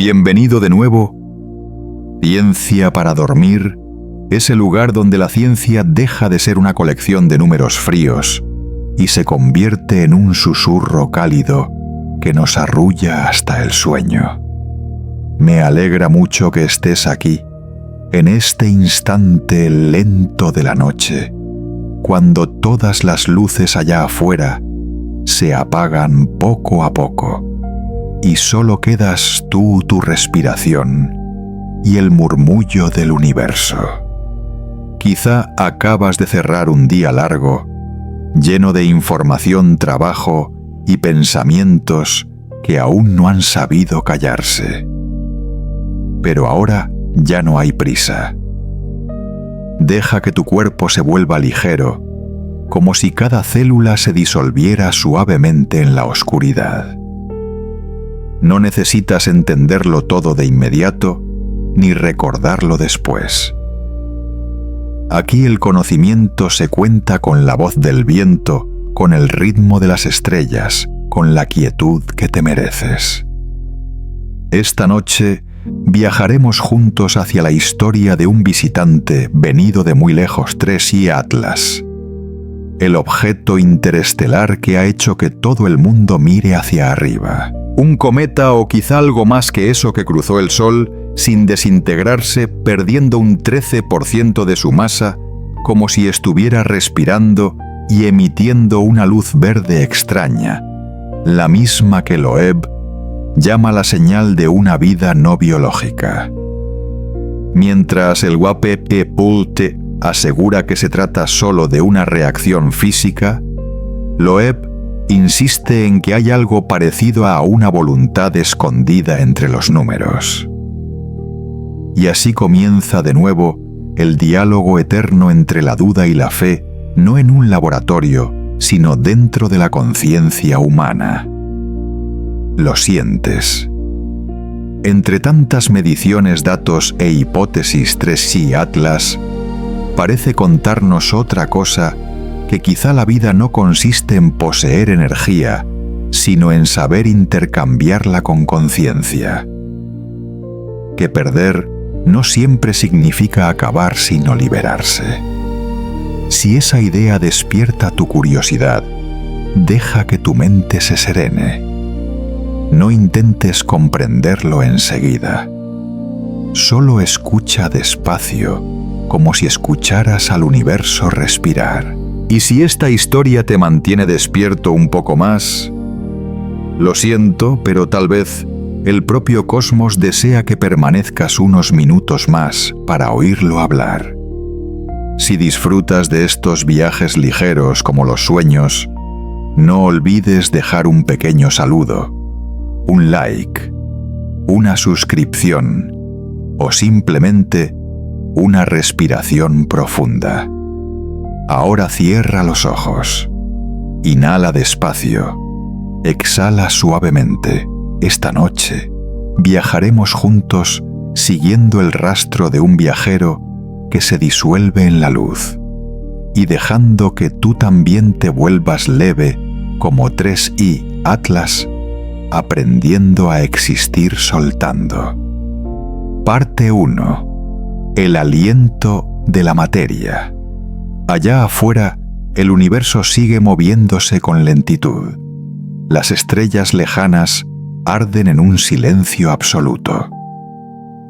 Bienvenido de nuevo. Ciencia para dormir es el lugar donde la ciencia deja de ser una colección de números fríos y se convierte en un susurro cálido que nos arrulla hasta el sueño. Me alegra mucho que estés aquí, en este instante lento de la noche, cuando todas las luces allá afuera se apagan poco a poco y solo quedas tú, tu respiración y el murmullo del universo. Quizá acabas de cerrar un día largo, lleno de información, trabajo y pensamientos que aún no han sabido callarse. Pero ahora ya no hay prisa. Deja que tu cuerpo se vuelva ligero, como si cada célula se disolviera suavemente en la oscuridad. No necesitas entenderlo todo de inmediato, ni recordarlo después. Aquí el conocimiento se cuenta con la voz del viento, con el ritmo de las estrellas, con la quietud que te mereces. Esta noche viajaremos juntos hacia la historia de un visitante venido de muy lejos, 3I Atlas, el objeto interestelar que ha hecho que todo el mundo mire hacia arriba. Un cometa o quizá algo más que eso que cruzó el Sol sin desintegrarse, perdiendo un 13% de su masa, como si estuviera respirando y emitiendo una luz verde extraña, la misma que Loeb llama la señal de una vida no biológica. Mientras el WAPP-PULT asegura que se trata solo de una reacción física, Loeb insiste en que hay algo parecido a una voluntad escondida entre los números. Y así comienza de nuevo el diálogo eterno entre la duda y la fe, no en un laboratorio, sino dentro de la conciencia humana. Lo sientes. Entre tantas mediciones, datos e hipótesis, 3I Atlas parece contarnos otra cosa, que quizá la vida no consiste en poseer energía, sino en saber intercambiarla con conciencia. Que perder no siempre significa acabar, sino liberarse. Si esa idea despierta tu curiosidad, deja que tu mente se serene. No intentes comprenderlo enseguida. Solo escucha despacio, como si escucharas al universo respirar. Y si esta historia te mantiene despierto un poco más, lo siento, pero tal vez el propio cosmos desea que permanezcas unos minutos más para oírlo hablar. Si disfrutas de estos viajes ligeros como los sueños, no olvides dejar un pequeño saludo, un like, una suscripción o simplemente una respiración profunda. Ahora cierra los ojos, inhala despacio, exhala suavemente. Esta noche viajaremos juntos siguiendo el rastro de un viajero que se disuelve en la luz y dejando que tú también te vuelvas leve como 3I Atlas, aprendiendo a existir soltando. Parte 1. El aliento de la materia. Allá afuera, el universo sigue moviéndose con lentitud. Las estrellas lejanas arden en un silencio absoluto.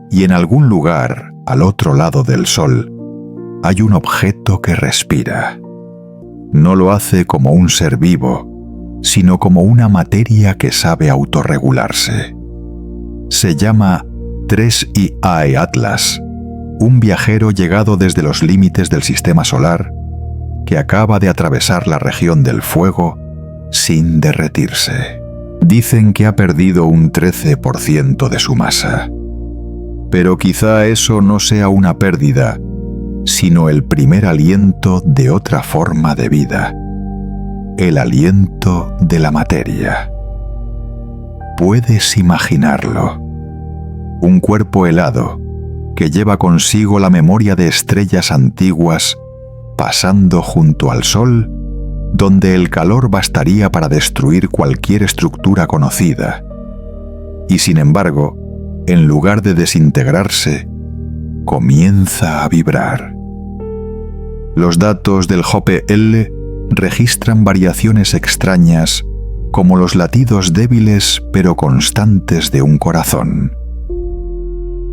Y en algún lugar, al otro lado del Sol, hay un objeto que respira. No lo hace como un ser vivo, sino como una materia que sabe autorregularse. Se llama 3I Atlas, un viajero llegado desde los límites del sistema solar que acaba de atravesar la región del fuego sin derretirse. Dicen que ha perdido un 13% de su masa. Pero quizá eso no sea una pérdida, sino el primer aliento de otra forma de vida, el aliento de la materia. Puedes imaginarlo. Un cuerpo helado que lleva consigo la memoria de estrellas antiguas pasando junto al Sol, donde el calor bastaría para destruir cualquier estructura conocida. Y sin embargo, en lugar de desintegrarse, comienza a vibrar. Los datos del JPL registran variaciones extrañas como los latidos débiles pero constantes de un corazón.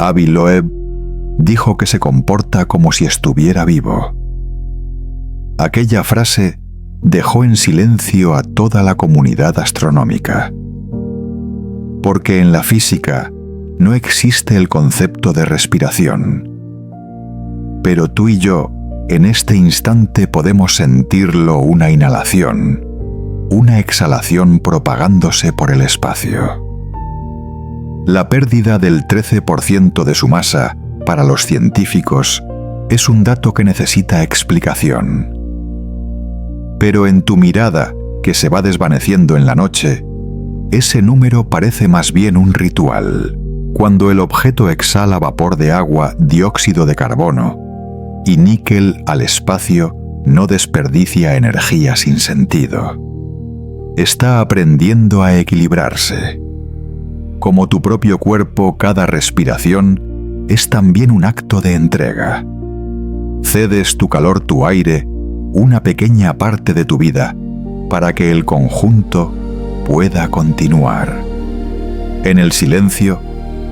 Avi Loeb dijo que se comporta como si estuviera vivo. Aquella frase dejó en silencio a toda la comunidad astronómica. Porque en la física no existe el concepto de respiración. Pero tú y yo, en este instante podemos sentirlo: una inhalación, una exhalación propagándose por el espacio. La pérdida del 13% de su masa, para los científicos, es un dato que necesita explicación. Pero en tu mirada, que se va desvaneciendo en la noche, ese número parece más bien un ritual. Cuando el objeto exhala vapor de agua, dióxido de carbono y níquel al espacio, no desperdicia energía sin sentido. Está aprendiendo a equilibrarse. Como tu propio cuerpo, cada respiración es también un acto de entrega. Cedes tu calor, tu aire, una pequeña parte de tu vida, para que el conjunto pueda continuar. En el silencio,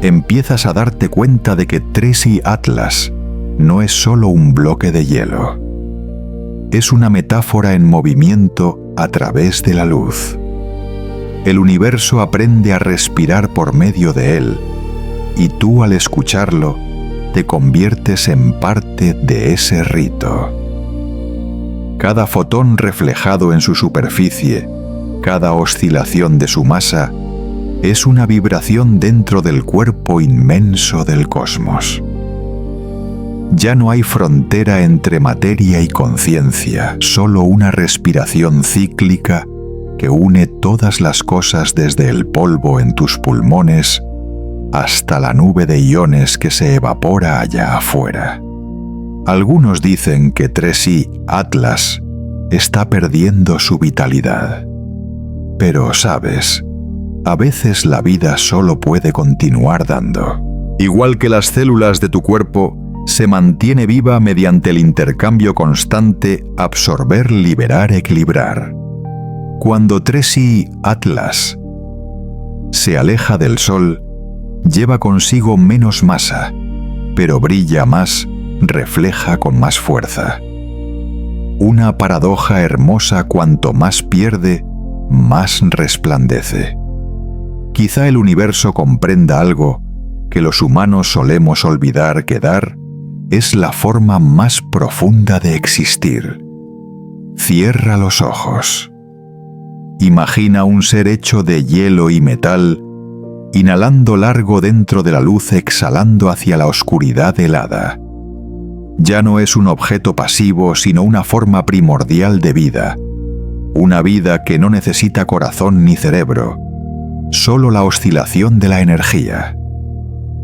empiezas a darte cuenta de que Tracy Atlas no es solo un bloque de hielo. Es una metáfora en movimiento a través de la luz. El universo aprende a respirar por medio de él, y tú, al escucharlo, te conviertes en parte de ese rito. Cada fotón reflejado en su superficie, cada oscilación de su masa, es una vibración dentro del cuerpo inmenso del cosmos. Ya no hay frontera entre materia y conciencia, solo una respiración cíclica que une todas las cosas, desde el polvo en tus pulmones hasta la nube de iones que se evapora allá afuera. Algunos dicen que Tracy Atlas está perdiendo su vitalidad. Pero, ¿sabes? A veces la vida solo puede continuar dando. Igual que las células de tu cuerpo, se mantiene viva mediante el intercambio constante absorber, liberar, equilibrar. Cuando Tracy Atlas se aleja del Sol, lleva consigo menos masa, pero brilla más, refleja con más fuerza. Una paradoja hermosa: cuanto más pierde, más resplandece. Quizá el universo comprenda algo que los humanos solemos olvidar: que dar es la forma más profunda de existir. Cierra los ojos. Imagina un ser hecho de hielo y metal, inhalando largo dentro de la luz, exhalando hacia la oscuridad helada. Ya no es un objeto pasivo, sino una forma primordial de vida. Una vida que no necesita corazón ni cerebro, solo la oscilación de la energía.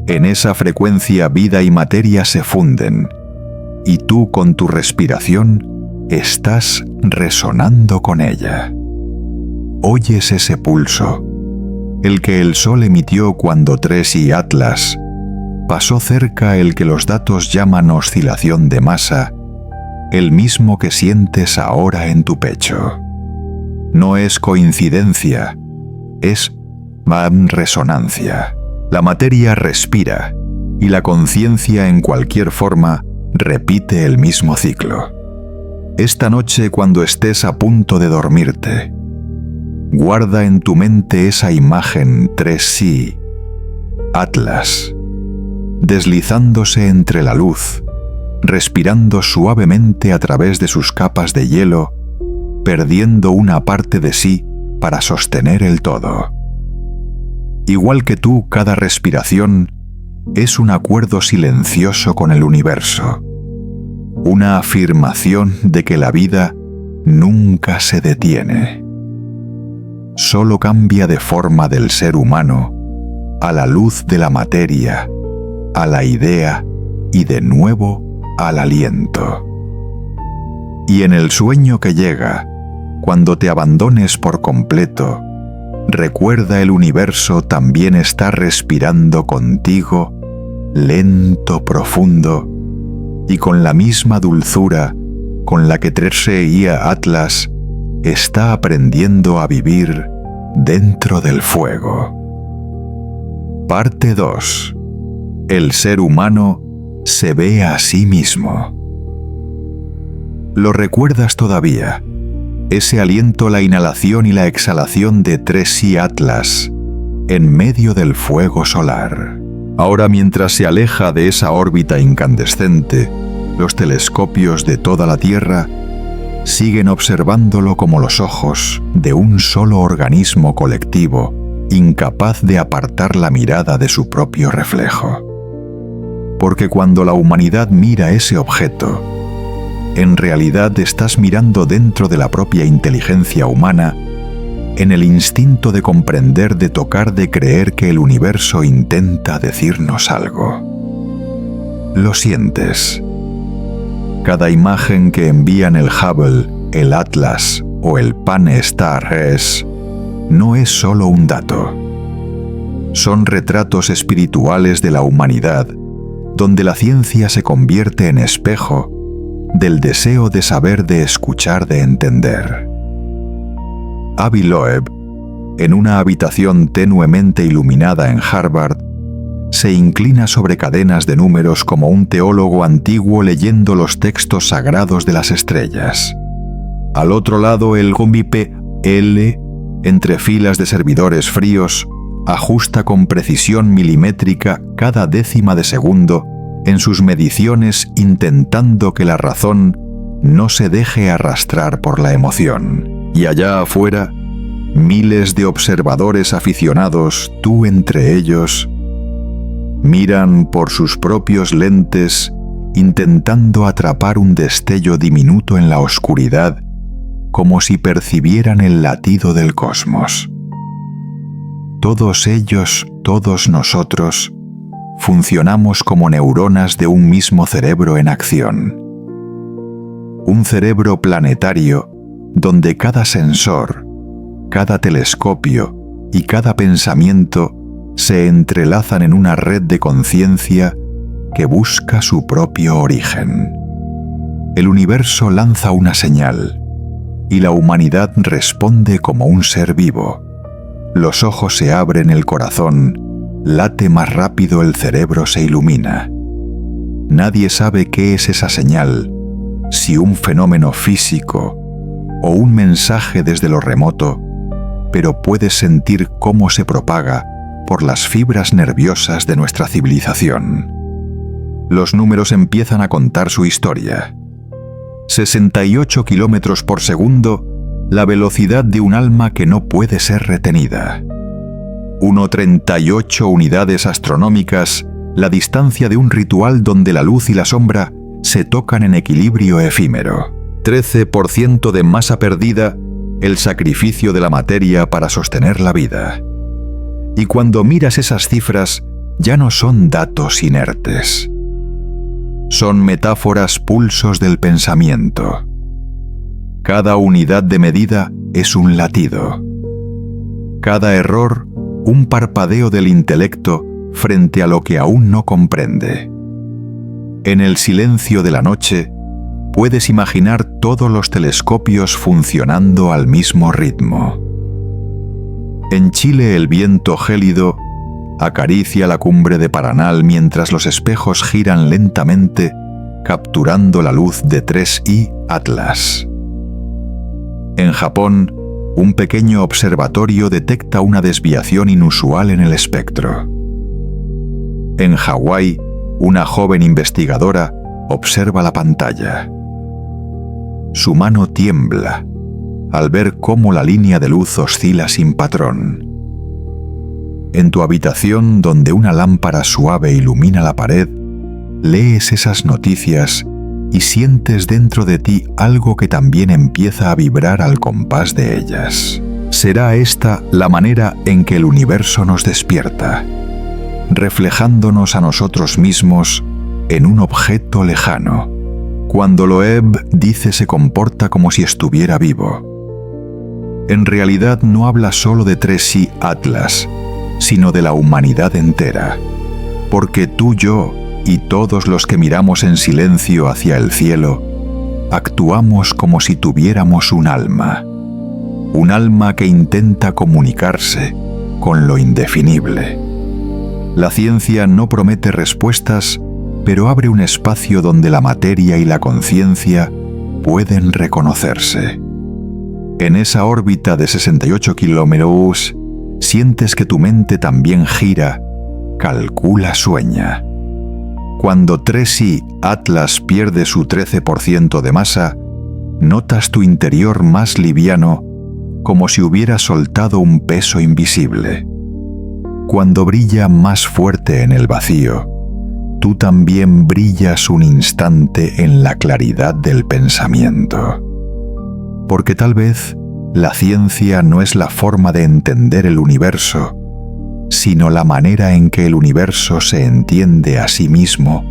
En esa frecuencia, vida y materia se funden, y tú, con tu respiración, estás resonando con ella. Oyes ese pulso, el que el Sol emitió cuando Tracy Atlas pasó cerca, el que los datos llaman oscilación de masa, el mismo que sientes ahora en tu pecho. No es coincidencia, es resonancia. La materia respira, y la conciencia, en cualquier forma, repite el mismo ciclo. Esta noche, cuando estés a punto de dormirte, guarda en tu mente esa imagen: Tracy Atlas, deslizándose entre la luz, respirando suavemente a través de sus capas de hielo, perdiendo una parte de sí para sostener el todo. Igual que tú, cada respiración es un acuerdo silencioso con el universo, una afirmación de que la vida nunca se detiene. Solo cambia de forma del ser humano a la luz de la materia, a la idea y de nuevo al aliento. Y en el sueño que llega, cuando te abandones por completo, recuerda el universo también está respirando contigo, lento, profundo, y con la misma dulzura con la que Tresseia Atlas está aprendiendo a vivir dentro del fuego. Parte 2. El ser humano se ve a sí mismo. ¿Lo recuerdas todavía? Ese aliento, la inhalación y la exhalación de Tresseia Atlas en medio del fuego solar. Ahora, mientras se aleja de esa órbita incandescente, los telescopios de toda la Tierra siguen observándolo como los ojos de un solo organismo colectivo, incapaz de apartar la mirada de su propio reflejo. Porque cuando la humanidad mira ese objeto, en realidad estás mirando dentro de la propia inteligencia humana, en el instinto de comprender, de tocar, de creer que el universo intenta decirnos algo. Lo sientes. Cada imagen que envían el Hubble, el Atlas o el Pan-STARRS no es solo un dato. Son retratos espirituales de la humanidad, donde la ciencia se convierte en espejo del deseo de saber, de escuchar, de entender. Avi Loeb, en una habitación tenuemente iluminada en Harvard, se inclina sobre cadenas de números como un teólogo antiguo leyendo los textos sagrados de las estrellas. Al otro lado, el Gumbipe L, entre filas de servidores fríos, ajusta con precisión milimétrica cada décima de segundo en sus mediciones, intentando que la razón no se deje arrastrar por la emoción. Y allá afuera, miles de observadores aficionados, tú entre ellos, miran por sus propios lentes, intentando atrapar un destello diminuto en la oscuridad, como si percibieran el latido del cosmos. Todos ellos, todos nosotros, funcionamos como neuronas de un mismo cerebro en acción. Un cerebro planetario donde cada sensor, cada telescopio y cada pensamiento se entrelazan en una red de conciencia que busca su propio origen. El universo lanza una señal y la humanidad responde como un ser vivo. Los ojos se abren, el corazón late más rápido, el cerebro se ilumina. Nadie sabe qué es esa señal, si un fenómeno físico o un mensaje desde lo remoto, pero puedes sentir cómo se propaga por las fibras nerviosas de nuestra civilización. Los números empiezan a contar su historia. 68 kilómetros por segundo, la velocidad de un alma que no puede ser retenida. 1,38 unidades astronómicas, la distancia de un ritual donde la luz y la sombra se tocan en equilibrio efímero. 13% de masa perdida, el sacrificio de la materia para sostener la vida. Y cuando miras esas cifras, ya no son datos inertes. Son metáforas, pulsos del pensamiento. Cada unidad de medida es un latido. Cada error, un parpadeo del intelecto frente a lo que aún no comprende. En el silencio de la noche, puedes imaginar todos los telescopios funcionando al mismo ritmo. En Chile, el viento gélido acaricia la cumbre de Paranal mientras los espejos giran lentamente, capturando la luz de 3I Atlas. En Japón, un pequeño observatorio detecta una desviación inusual en el espectro. En Hawái, una joven investigadora observa la pantalla. Su mano tiembla al ver cómo la línea de luz oscila sin patrón. En tu habitación, donde una lámpara suave ilumina la pared, lees esas noticias y sientes dentro de ti algo que también empieza a vibrar al compás de ellas. Será esta la manera en que el universo nos despierta, reflejándonos a nosotros mismos en un objeto lejano. Cuando Loeb dice se comporta como si estuviera vivo. en realidad no habla solo de 3i Atlas, sino de la humanidad entera, porque tú, yo y todos los que miramos en silencio hacia el cielo, actuamos como si tuviéramos un alma que intenta comunicarse con lo indefinible. La ciencia no promete respuestas, pero abre un espacio donde la materia y la conciencia pueden reconocerse. En esa órbita de 68 kilómetros, sientes que tu mente también gira, calcula, sueña. Cuando 3i Atlas pierde su 13% de masa, notas tu interior más liviano, como si hubiera soltado un peso invisible. Cuando brilla más fuerte en el vacío, tú también brillas un instante en la claridad del pensamiento. Porque tal vez la ciencia no es la forma de entender el universo, sino la manera en que el universo se entiende a sí mismo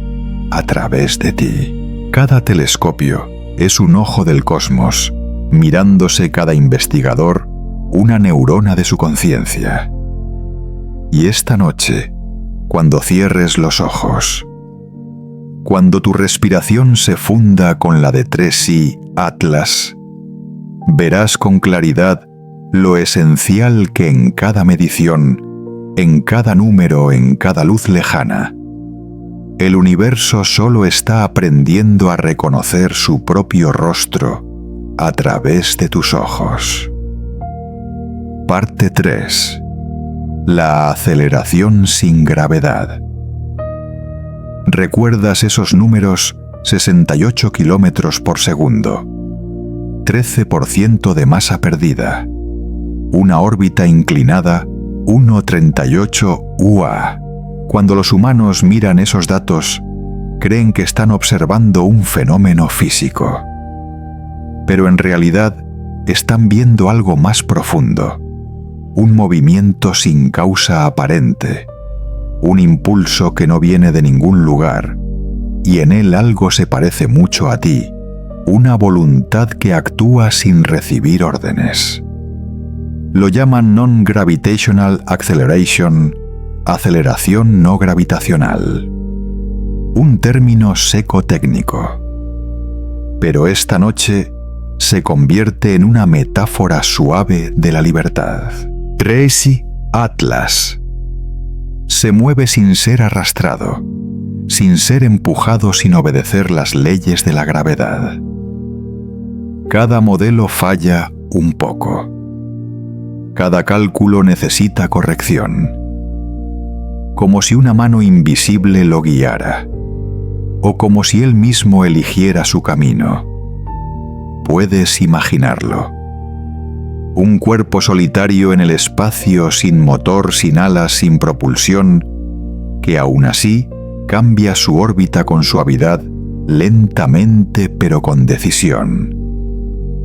a través de ti. Cada telescopio es un ojo del cosmos, mirándose cada investigador una neurona de su conciencia. Y esta noche, cuando cierres los ojos, cuando tu respiración se funda con la de 3i Atlas, verás con claridad lo esencial que en cada medición, en cada número, en cada luz lejana, el universo solo está aprendiendo a reconocer su propio rostro a través de tus ojos. Parte 3. La aceleración sin gravedad. ¿Recuerdas esos números? 68 kilómetros por segundo, 13% de masa perdida, una órbita inclinada 1,38 UA. Cuando los humanos miran esos datos, creen que están observando un fenómeno físico. Pero en realidad están viendo algo más profundo, un movimiento sin causa aparente, un impulso que no viene de ningún lugar, y en él algo se parece mucho a ti, una voluntad que actúa sin recibir órdenes. Lo llaman Non-Gravitational Acceleration, aceleración no gravitacional. Un término seco técnico. Pero esta noche se convierte en una metáfora suave de la libertad. 3i Atlas se mueve sin ser arrastrado, sin ser empujado, sin obedecer las leyes de la gravedad. Cada modelo falla un poco. Cada cálculo necesita corrección, como si una mano invisible lo guiara, o como si él mismo eligiera su camino. Puedes imaginarlo. Un cuerpo solitario en el espacio, sin motor, sin alas, sin propulsión, que aún así cambia su órbita con suavidad, lentamente pero con decisión.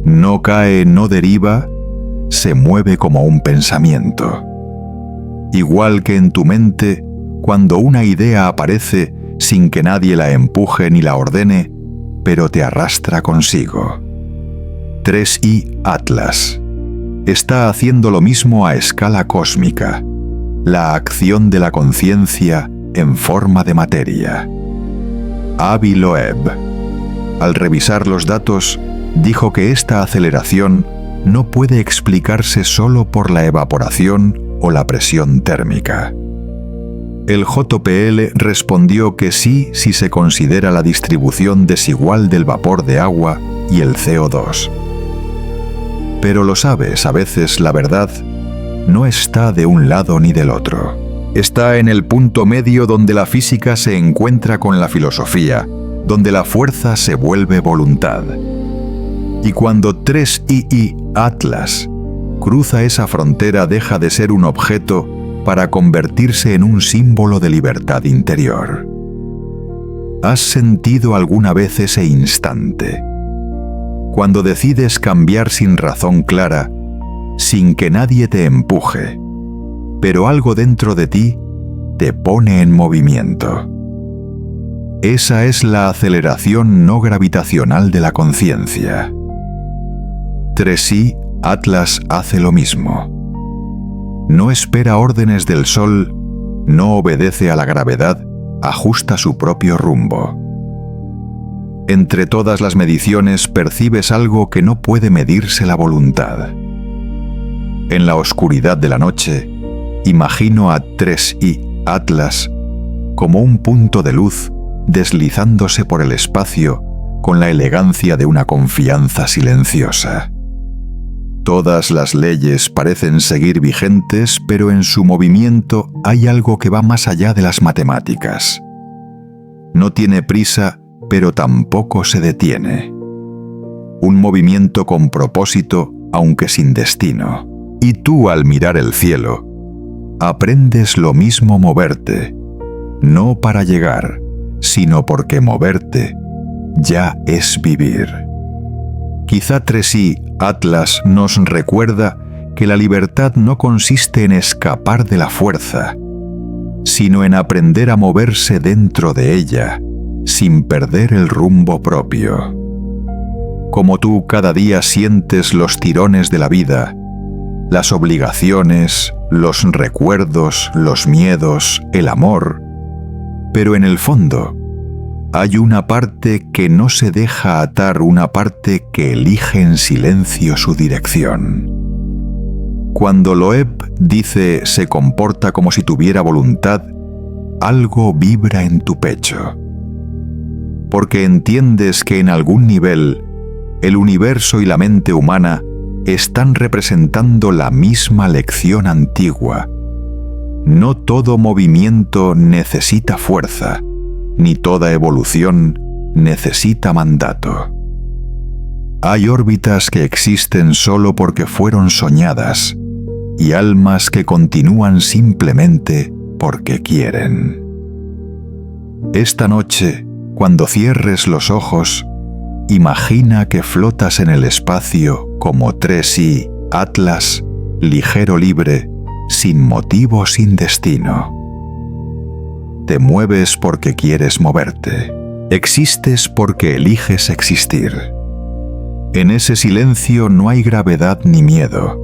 No cae, no deriva, se mueve como un pensamiento. Igual que en tu mente, cuando una idea aparece sin que nadie la empuje ni la ordene, pero te arrastra consigo. 3i Atlas está haciendo lo mismo a escala cósmica, la acción de la conciencia en forma de materia. Avi Loeb, al revisar los datos, dijo que esta aceleración no puede explicarse solo por la evaporación o la presión térmica. El JPL respondió que sí si se considera la distribución desigual del vapor de agua y el CO2. Pero lo sabes, a veces la verdad no está de un lado ni del otro. Está en el punto medio donde la física se encuentra con la filosofía, donde la fuerza se vuelve voluntad. Y cuando 3i Atlas cruza esa frontera, deja de ser un objeto para convertirse en un símbolo de libertad interior. ¿Has sentido alguna vez ese instante? Cuando decides cambiar sin razón clara, sin que nadie te empuje, pero algo dentro de ti te pone en movimiento. Esa es la aceleración no gravitacional de la conciencia. 3i Atlas hace lo mismo. No espera órdenes del sol, no obedece a la gravedad, ajusta su propio rumbo. Entre todas las mediciones percibes algo que no puede medirse la voluntad. En la oscuridad de la noche, imagino a 3i Atlas como un punto de luz deslizándose por el espacio con la elegancia de una confianza silenciosa. Todas las leyes parecen seguir vigentes, pero en su movimiento hay algo que va más allá de las matemáticas. No tiene prisa, pero tampoco se detiene. Un movimiento con propósito, aunque sin destino. Y tú, al mirar el cielo, aprendes lo mismo moverte, no para llegar, sino porque moverte ya es vivir. Quizá 3i Atlas nos recuerda que la libertad no consiste en escapar de la fuerza, sino en aprender a moverse dentro de ella, sin perder el rumbo propio. Como tú cada día sientes los tirones de la vida, las obligaciones, los recuerdos, los miedos, el amor, pero en el fondo hay una parte que no se deja atar, una parte que elige en silencio su dirección. Cuando Loeb dice se comporta como si tuviera voluntad, algo vibra en tu pecho. Porque entiendes que en algún nivel el universo y la mente humana están representando la misma lección antigua. No todo movimiento necesita fuerza, ni toda evolución necesita mandato. Hay órbitas que existen solo porque fueron soñadas, y almas que continúan simplemente porque quieren. Esta noche, cuando cierres los ojos, imagina que flotas en el espacio como 3i Atlas, ligero, libre, sin motivo, sin destino. Te mueves porque quieres moverte. Existes porque eliges existir. En ese silencio no hay gravedad ni miedo.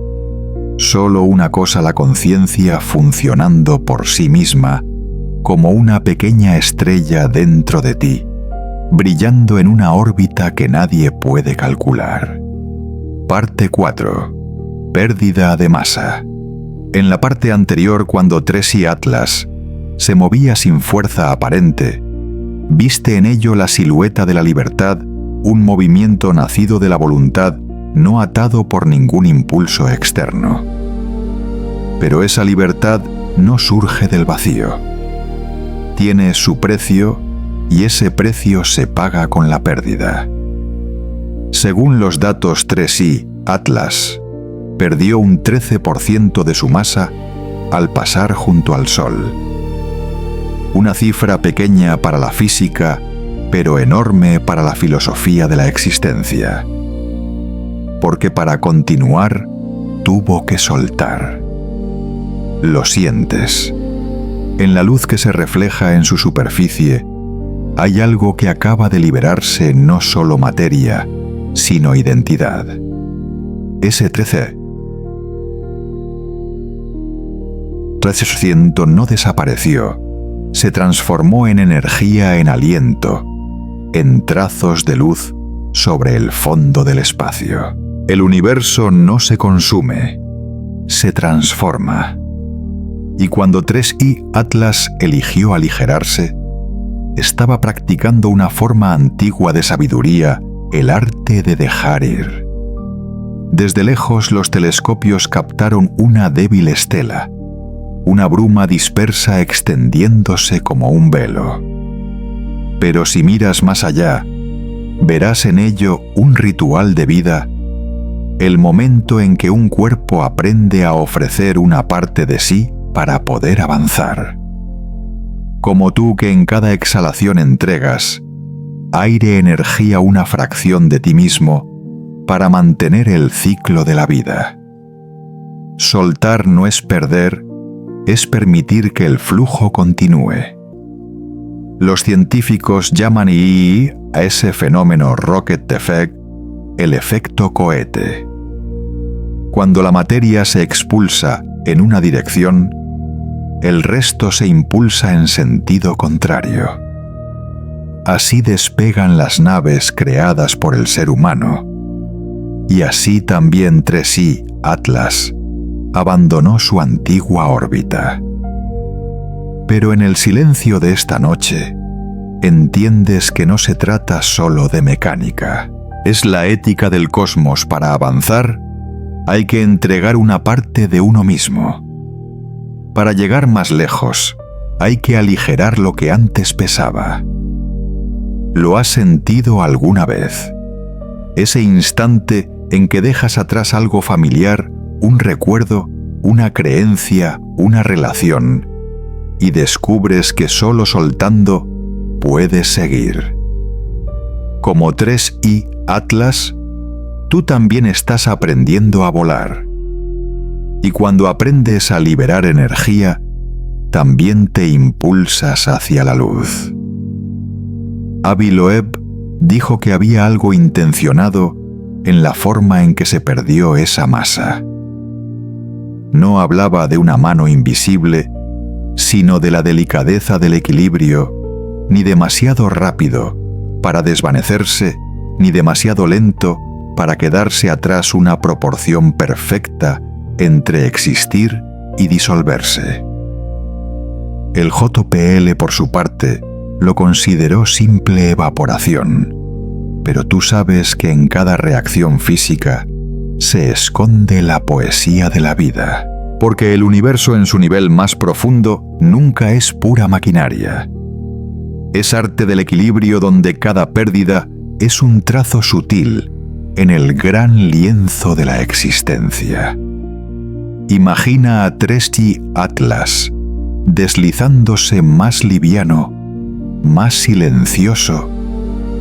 Solo una cosa, la conciencia funcionando por sí misma, como una pequeña estrella dentro de ti, brillando en una órbita que nadie puede calcular. Parte 4. Pérdida de masa. En la parte anterior, cuando 3i Atlas se movía sin fuerza aparente, viste en ello la silueta de la libertad, un movimiento nacido de la voluntad, no atado por ningún impulso externo. Pero esa libertad no surge del vacío. Tiene su precio, y ese precio se paga con la pérdida. Según los datos 3i Atlas, perdió un 13% de su masa al pasar junto al Sol. Una cifra pequeña para la física, pero enorme para la filosofía de la existencia. Porque para continuar, tuvo que soltar. Lo sientes. En la luz que se refleja en su superficie, hay algo que acaba de liberarse, no solo materia, sino identidad. Ese 13% no desapareció, se transformó en energía, en aliento, en trazos de luz sobre el fondo del espacio. El universo no se consume, se transforma. Y cuando 3i Atlas eligió aligerarse, estaba practicando una forma antigua de sabiduría, el arte de dejar ir. Desde lejos los telescopios captaron una débil estela, una bruma dispersa extendiéndose como un velo. Pero si miras más allá, verás en ello un ritual de vida, el momento en que un cuerpo aprende a ofrecer una parte de sí para poder avanzar. Como tú que en cada exhalación entregas aire, energía, una fracción de ti mismo para mantener el ciclo de la vida. Soltar no es perder, es permitir que el flujo continúe. Los científicos llaman a ese fenómeno rocket effect el efecto cohete. Cuando la materia se expulsa en una dirección, el resto se impulsa en sentido contrario. Así despegan las naves creadas por el ser humano, y así también 3i Atlas abandonó su antigua órbita. Pero en el silencio de esta noche, entiendes que no se trata solo de mecánica. Es la ética del cosmos. Para avanzar, hay que entregar una parte de uno mismo. Para llegar más lejos, hay que aligerar lo que antes pesaba. ¿Lo has sentido alguna vez? Ese instante en que dejas atrás algo familiar, un recuerdo, una creencia, una relación, y descubres que solo soltando puedes seguir. Como 3i Atlas, tú también estás aprendiendo a volar. Y cuando aprendes a liberar energía, también te impulsas hacia la luz. Avi Loeb dijo que había algo intencionado en la forma en que se perdió esa masa. No hablaba de una mano invisible, sino de la delicadeza del equilibrio, ni demasiado rápido para desvanecerse, ni demasiado lento para quedarse atrás una proporción perfecta entre existir y disolverse. El JPL, por su parte, lo consideró simple evaporación, pero tú sabes que en cada reacción física se esconde la poesía de la vida, porque el universo en su nivel más profundo nunca es pura maquinaria. Es arte del equilibrio donde cada pérdida es un trazo sutil en el gran lienzo de la existencia. Imagina a 3i Atlas deslizándose más liviano, más silencioso,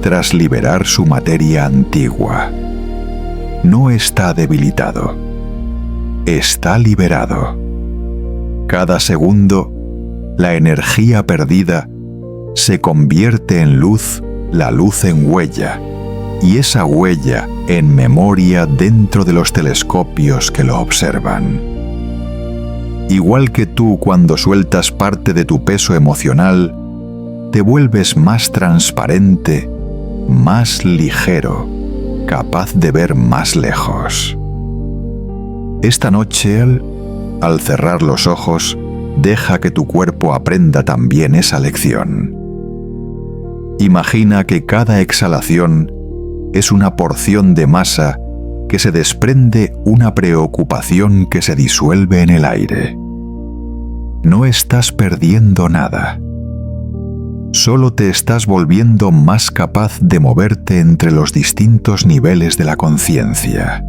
tras liberar su materia antigua. No está debilitado, está liberado. Cada segundo, la energía perdida se convierte en luz, la luz en huella, y esa huella en memoria dentro de los telescopios que lo observan. Igual que tú, cuando sueltas parte de tu peso emocional, te vuelves más transparente, más ligero, capaz de ver más lejos. Esta noche, al cerrar los ojos, deja que tu cuerpo aprenda también esa lección. Imagina que cada exhalación es una porción de masa que se desprende, una preocupación que se disuelve en el aire. No estás perdiendo nada. Solo te estás volviendo más capaz de moverte entre los distintos niveles de la conciencia.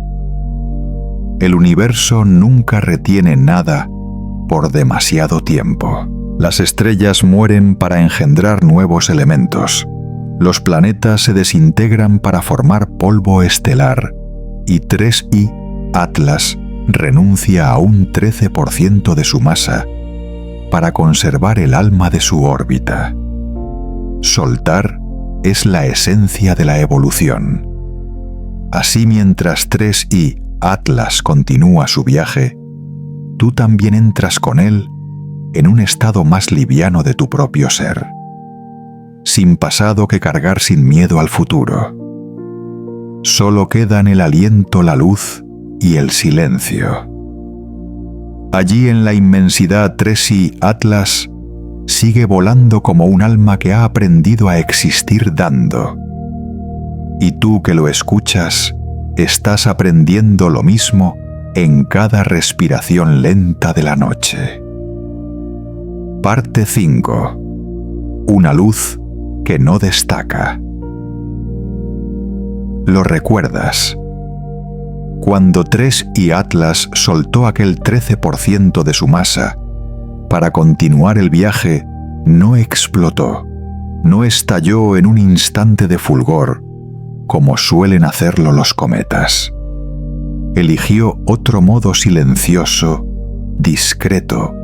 El universo nunca retiene nada por demasiado tiempo. Las estrellas mueren para engendrar nuevos elementos. Los planetas se desintegran para formar polvo estelar. Y 3i Atlas renuncia a un 13% de su masa para conservar el alma de su órbita. Soltar es la esencia de la evolución. Así, mientras 3i Atlas continúa su viaje, tú también entras con él en un estado más liviano de tu propio ser, sin pasado que cargar, sin miedo al futuro. Solo quedan el aliento, la luz y el silencio. Allí en la inmensidad, 3i Atlas sigue volando como un alma que ha aprendido a existir dando. Y tú que lo escuchas, estás aprendiendo lo mismo en cada respiración lenta de la noche. Parte 5. Una luz que no destaca. Lo recuerdas. Cuando 3i Atlas soltó aquel 13% de su masa, para continuar el viaje, no explotó, no estalló en un instante de fulgor, como suelen hacerlo los cometas. Eligió otro modo silencioso, discreto,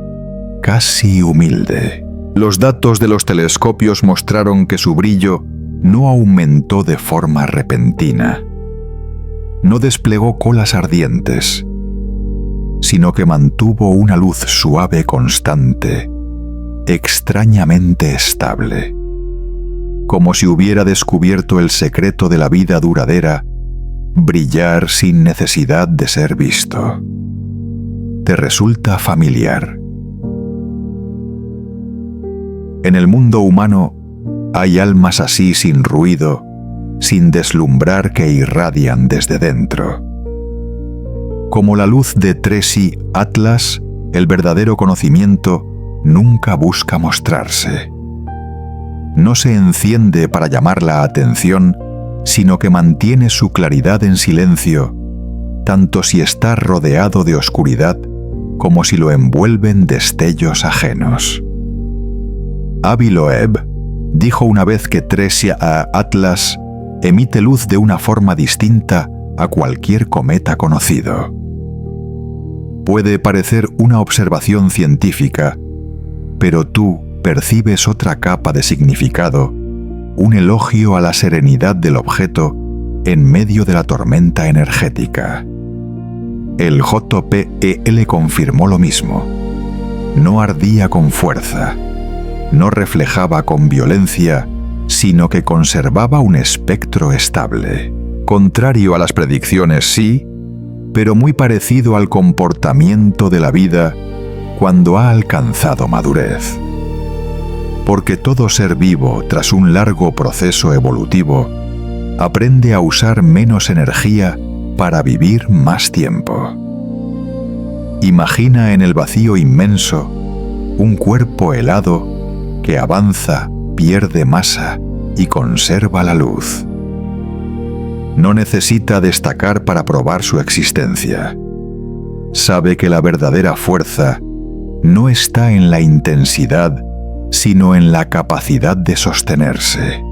casi humilde. Los datos de los telescopios mostraron que su brillo no aumentó de forma repentina. No desplegó colas ardientes, sino que mantuvo una luz suave constante, extrañamente estable, como si hubiera descubierto el secreto de la vida duradera, brillar sin necesidad de ser visto. ¿Te resulta familiar? En el mundo humano hay almas así sin ruido, sin deslumbrar, que irradian desde dentro. Como la luz de Tracy Atlas, el verdadero conocimiento nunca busca mostrarse. No se enciende para llamar la atención, sino que mantiene su claridad en silencio, tanto si está rodeado de oscuridad como si lo envuelven destellos ajenos. Avi Loeb dijo una vez que Tracy Atlas emite luz de una forma distinta a cualquier cometa conocido. Puede parecer una observación científica, pero tú percibes otra capa de significado, un elogio a la serenidad del objeto en medio de la tormenta energética. El JPEL confirmó lo mismo. No ardía con fuerza, no reflejaba con violencia, sino que conservaba un espectro estable. Contrario a las predicciones, sí, pero muy parecido al comportamiento de la vida cuando ha alcanzado madurez. Porque todo ser vivo, tras un largo proceso evolutivo, aprende a usar menos energía para vivir más tiempo. Imagina en el vacío inmenso un cuerpo helado que avanza, pierde masa y conserva la luz. No necesita destacar para probar su existencia. Sabe que la verdadera fuerza no está en la intensidad, sino en la capacidad de sostenerse.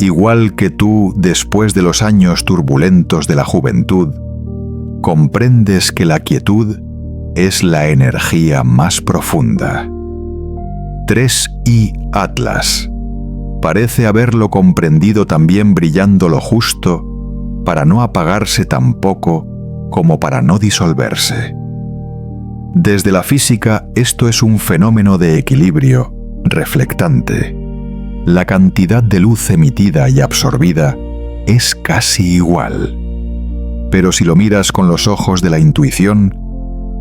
Igual que tú, después de los años turbulentos de la juventud, comprendes que la quietud es la energía más profunda. Tracy Atlas parece haberlo comprendido también, brillando lo justo para no apagarse tampoco como para no disolverse. Desde la física, esto es un fenómeno de equilibrio reflectante. La cantidad de luz emitida y absorbida es casi igual. Pero si lo miras con los ojos de la intuición,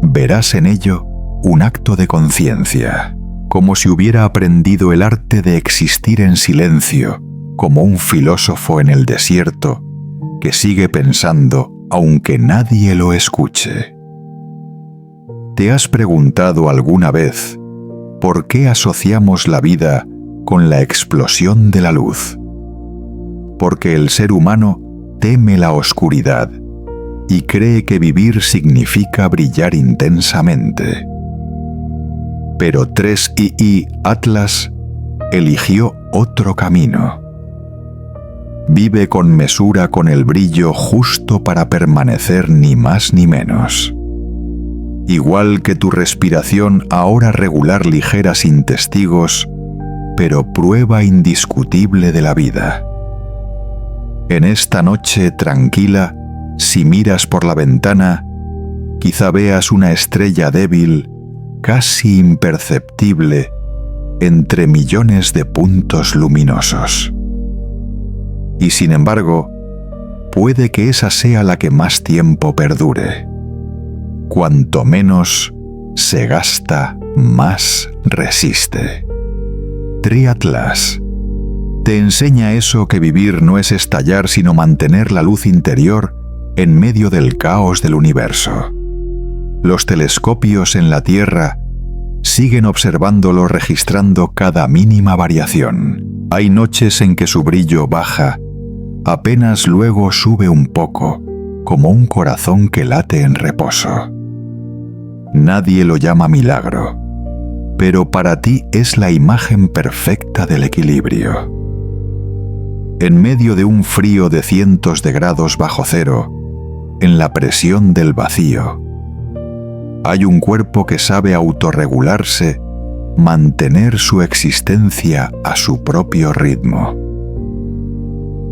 verás en ello un acto de conciencia, como si hubiera aprendido el arte de existir en silencio, como un filósofo en el desierto que sigue pensando aunque nadie lo escuche. ¿Te has preguntado alguna vez por qué asociamos la vida con la explosión de la luz? Porque el ser humano teme la oscuridad y cree que vivir significa brillar intensamente. Pero Tracy Atlas eligió otro camino. Vive con mesura, con el brillo justo para permanecer ni más ni menos. Igual que tu respiración, ahora regular, ligera, sin testigos, pero prueba indiscutible de la vida. En esta noche tranquila, si miras por la ventana, quizá veas una estrella débil, casi imperceptible, entre millones de puntos luminosos. Y sin embargo, puede que esa sea la que más tiempo perdure. Cuanto menos se gasta, más resiste. Tracy Atlas te enseña eso, que vivir no es estallar, sino mantener la luz interior en medio del caos del universo. Los telescopios en la Tierra siguen observándolo, registrando cada mínima variación. Hay noches en que su brillo baja, apenas luego sube un poco, como un corazón que late en reposo. Nadie lo llama milagro, pero para ti es la imagen perfecta del equilibrio. En medio de un frío de cientos de grados bajo cero, en la presión del vacío, hay un cuerpo que sabe autorregularse, mantener su existencia a su propio ritmo.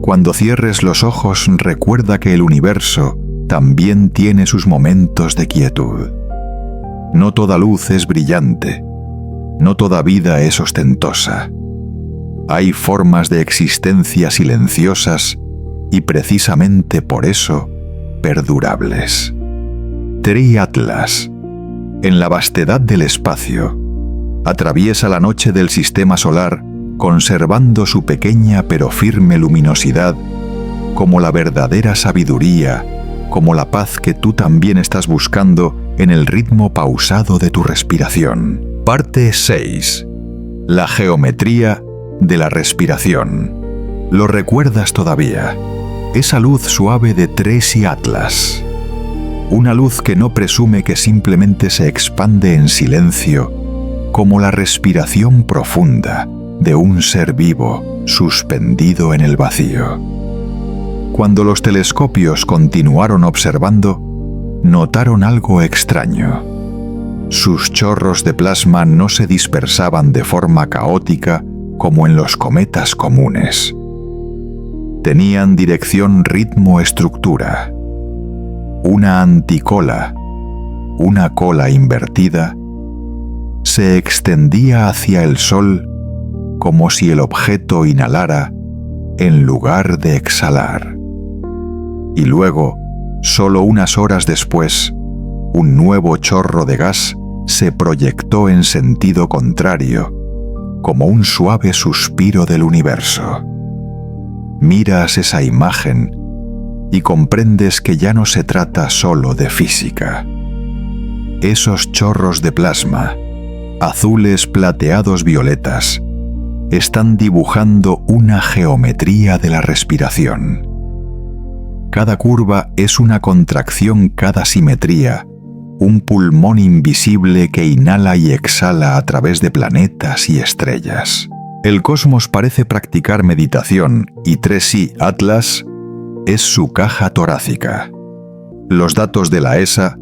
Cuando cierres los ojos, recuerda que el universo también tiene sus momentos de quietud. No toda luz es brillante, no toda vida es ostentosa. Hay formas de existencia silenciosas y precisamente por eso perdurables. Tri-Atlas, en la vastedad del espacio, atraviesa la noche del sistema solar conservando su pequeña pero firme luminosidad como la verdadera sabiduría, como la paz que tú también estás buscando en el ritmo pausado de tu respiración. Parte 6. La geometría de la respiración. ¿Lo recuerdas todavía? Esa luz suave de Tri-Atlas. Una luz que no presume que simplemente se expande en silencio, como la respiración profunda de un ser vivo suspendido en el vacío. Cuando los telescopios continuaron observando, notaron algo extraño. Sus chorros de plasma no se dispersaban de forma caótica como en los cometas comunes. Tenían dirección, ritmo, estructura. Una anticola, una cola invertida, se extendía hacia el Sol como si el objeto inhalara en lugar de exhalar. Y luego, solo unas horas después, un nuevo chorro de gas se proyectó en sentido contrario, como un suave suspiro del universo. Miras esa imagen y comprendes que ya no se trata solo de física. Esos chorros de plasma, azules, plateados, violetas, están dibujando una geometría de la respiración. Cada curva es una contracción, cada simetría, un pulmón invisible que inhala y exhala a través de planetas y estrellas. El cosmos parece practicar meditación y Tri-Atlas es su caja torácica. Los datos de la ESA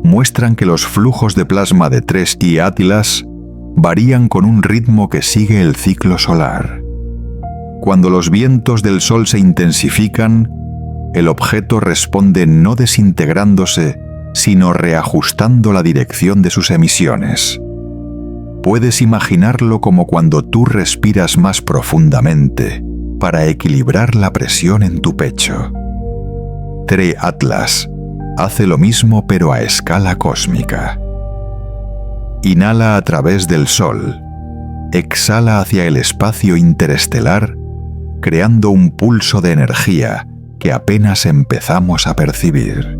muestran que los flujos de plasma de Tri-Atlas varían con un ritmo que sigue el ciclo solar. Cuando los vientos del Sol se intensifican, el objeto responde no desintegrándose, sino reajustando la dirección de sus emisiones. Puedes imaginarlo como cuando tú respiras más profundamente para equilibrar la presión en tu pecho. Tri-Atlas hace lo mismo pero a escala cósmica. Inhala a través del Sol, exhala hacia el espacio interestelar, creando un pulso de energía que apenas empezamos a percibir.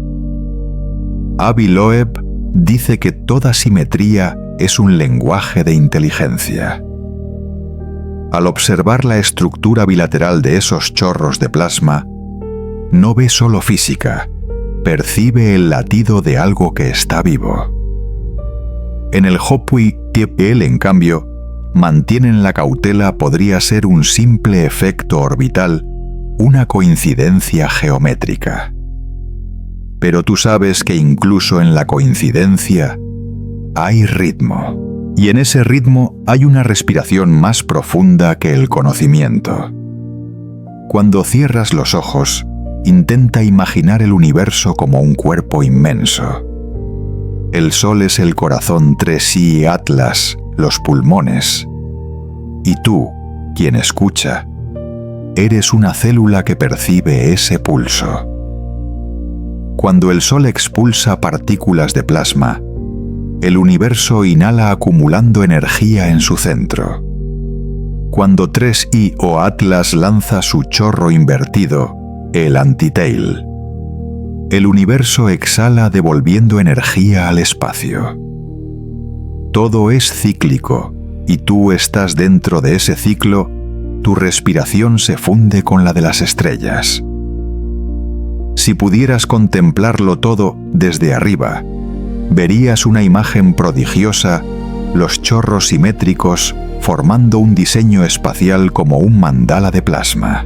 Avi Loeb dice que toda simetría es un lenguaje de inteligencia. Al observar la estructura bilateral de esos chorros de plasma, no ve solo física, percibe el latido de algo que está vivo. En el Hopwi, él, en cambio, mantienen la cautela, podría ser un simple efecto orbital, una coincidencia geométrica. Pero tú sabes que incluso en la coincidencia hay ritmo, y en ese ritmo hay una respiración más profunda que el conocimiento. Cuando cierras los ojos, intenta imaginar el universo como un cuerpo inmenso. El Sol es el corazón, Tri-Atlas, los pulmones. Y tú, quien escucha, eres una célula que percibe ese pulso. Cuando el Sol expulsa partículas de plasma, el universo inhala acumulando energía en su centro. Cuando Tri-Atlas lanza su chorro invertido, el antitail, el universo exhala devolviendo energía al espacio. Todo es cíclico, y tú estás dentro de ese ciclo. Tu respiración se funde con la de las estrellas. Si pudieras contemplarlo todo desde arriba, verías una imagen prodigiosa, los chorros simétricos formando un diseño espacial como un mandala de plasma.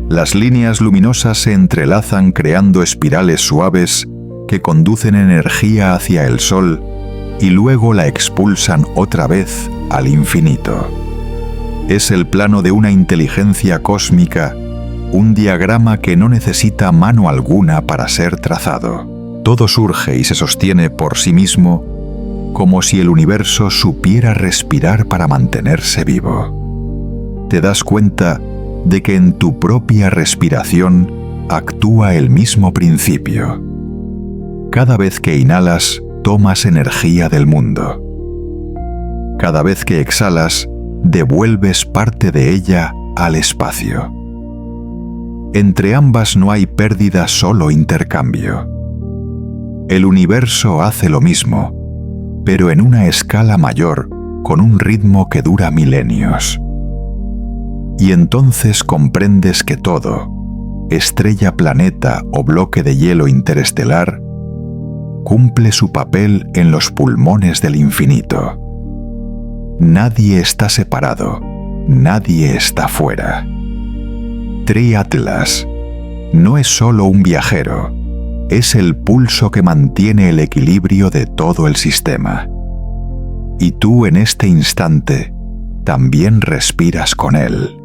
Las líneas luminosas se entrelazan creando espirales suaves que conducen energía hacia el Sol y luego la expulsan otra vez al infinito. Es el plano de una inteligencia cósmica un diagrama que no necesita mano alguna para ser trazado. Todo surge y se sostiene por sí mismo, como si el universo supiera respirar para mantenerse vivo. Te das cuenta de que en tu propia respiración actúa el mismo principio. Cada vez que inhalas, tomas energía del mundo. Cada vez que exhalas, devuelves parte de ella al espacio. Entre ambas no hay pérdida, solo intercambio. El universo hace lo mismo, pero en una escala mayor, con un ritmo que dura milenios. Y entonces comprendes que todo, estrella, planeta o bloque de hielo interestelar, cumple su papel en los pulmones del infinito. Nadie está separado, nadie está fuera. Tri-Atlas no es solo un viajero, es el pulso que mantiene el equilibrio de todo el sistema. Y tú en este instante también respiras con él.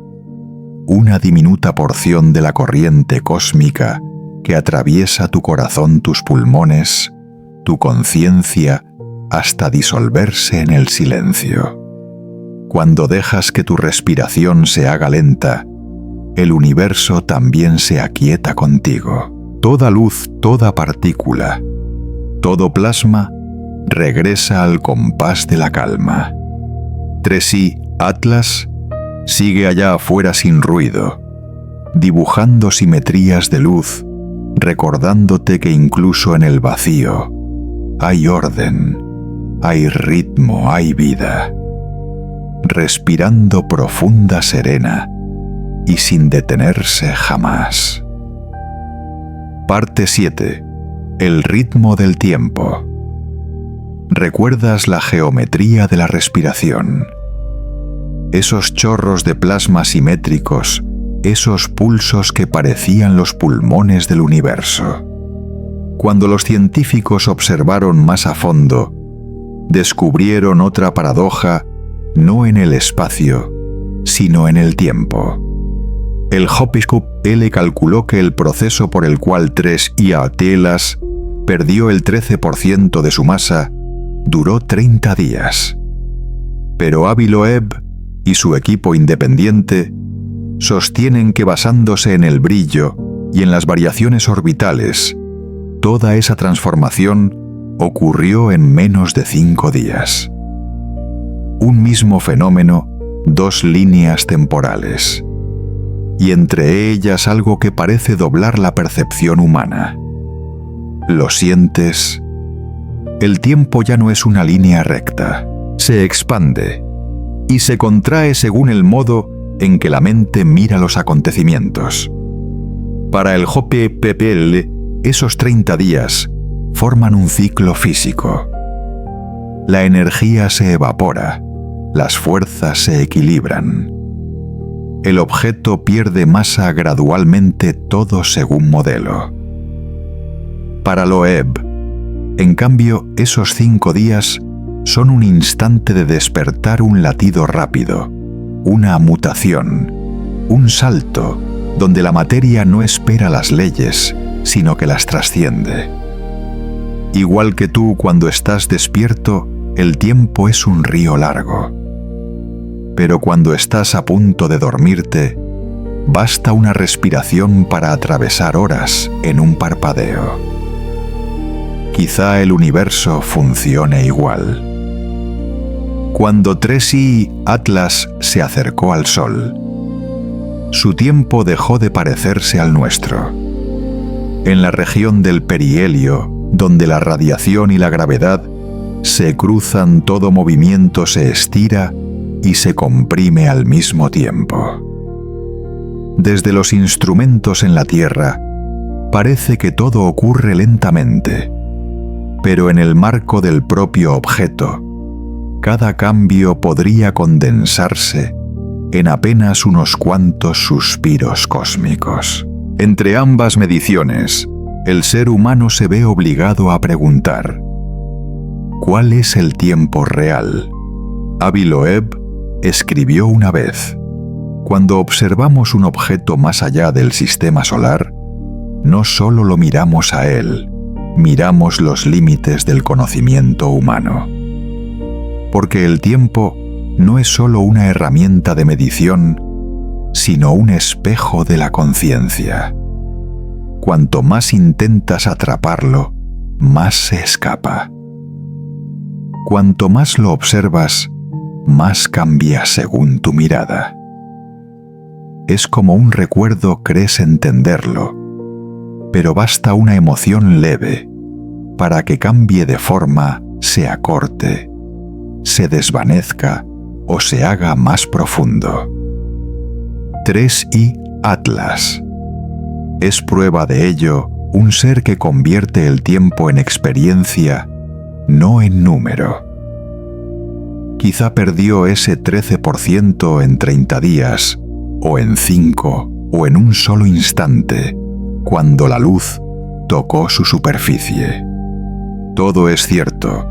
Una diminuta porción de la corriente cósmica que atraviesa tu corazón, tus pulmones, tu conciencia, hasta disolverse en el silencio. Cuando dejas que tu respiración se haga lenta, el universo también se aquieta contigo. Toda luz, toda partícula, todo plasma regresa al compás de la calma. Tri-Atlas sigue allá afuera sin ruido, dibujando simetrías de luz, recordándote que incluso en el vacío hay orden, hay ritmo, hay vida. Respirando profunda, serena y sin detenerse jamás. Parte 7. El ritmo del tiempo. ¿Recuerdas la geometría de la respiración? Esos chorros de plasma simétricos, esos pulsos que parecían los pulmones del universo. Cuando los científicos observaron más a fondo, descubrieron otra paradoja, no en el espacio, sino en el tiempo. El Hopkins calculó que el proceso por el cual Tri-Atlas perdió el 13% de su masa duró 30 días. Pero Avi Loeb y su equipo independiente sostienen que basándose en el brillo y en las variaciones orbitales, toda esa transformación ocurrió en menos de 5 días. Un mismo fenómeno, dos líneas temporales. Y entre ellas algo que parece doblar la percepción humana. ¿Lo sientes? El tiempo ya no es una línea recta, se expande y se contrae según el modo en que la mente mira los acontecimientos. Para el Hopkins, esos 30 días forman un ciclo físico. La energía se evapora, las fuerzas se equilibran. El objeto pierde masa gradualmente, todo según modelo. Para Loeb, en cambio, esos 5 días son un instante de despertar, un latido rápido, una mutación, un salto donde la materia no espera las leyes, sino que las trasciende. Igual que tú, cuando estás despierto, el tiempo es un río largo. Pero cuando estás a punto de dormirte, basta una respiración para atravesar horas en un parpadeo. Quizá el universo funcione igual. Cuando Tri-Atlas se acercó al Sol, su tiempo dejó de parecerse al nuestro. En la región del perihelio, donde la radiación y la gravedad se cruzan, todo movimiento se estira y se comprime al mismo tiempo. Desde los instrumentos en la Tierra, parece que todo ocurre lentamente, pero en el marco del propio objeto, cada cambio podría condensarse en apenas unos cuantos suspiros cósmicos. Entre ambas mediciones, el ser humano se ve obligado a preguntar: ¿cuál es el tiempo real? Avi Loeb escribió una vez: Cuando observamos un objeto más allá del sistema solar, no solo lo miramos a él, miramos los límites del conocimiento humano. Porque el tiempo no es solo una herramienta de medición, sino un espejo de la conciencia. Cuanto más intentas atraparlo, más se escapa. Cuanto más lo observas, más cambia según tu mirada. Es como un recuerdo, crees entenderlo, pero basta una emoción leve para que cambie de forma, se acorte, se desvanezca o se haga más profundo. 3i Atlas. Es prueba de ello un ser que convierte el tiempo en experiencia, no en número. Quizá perdió ese 13% en 30 días, o en 5, o en un solo instante, cuando la luz tocó su superficie. Todo es cierto,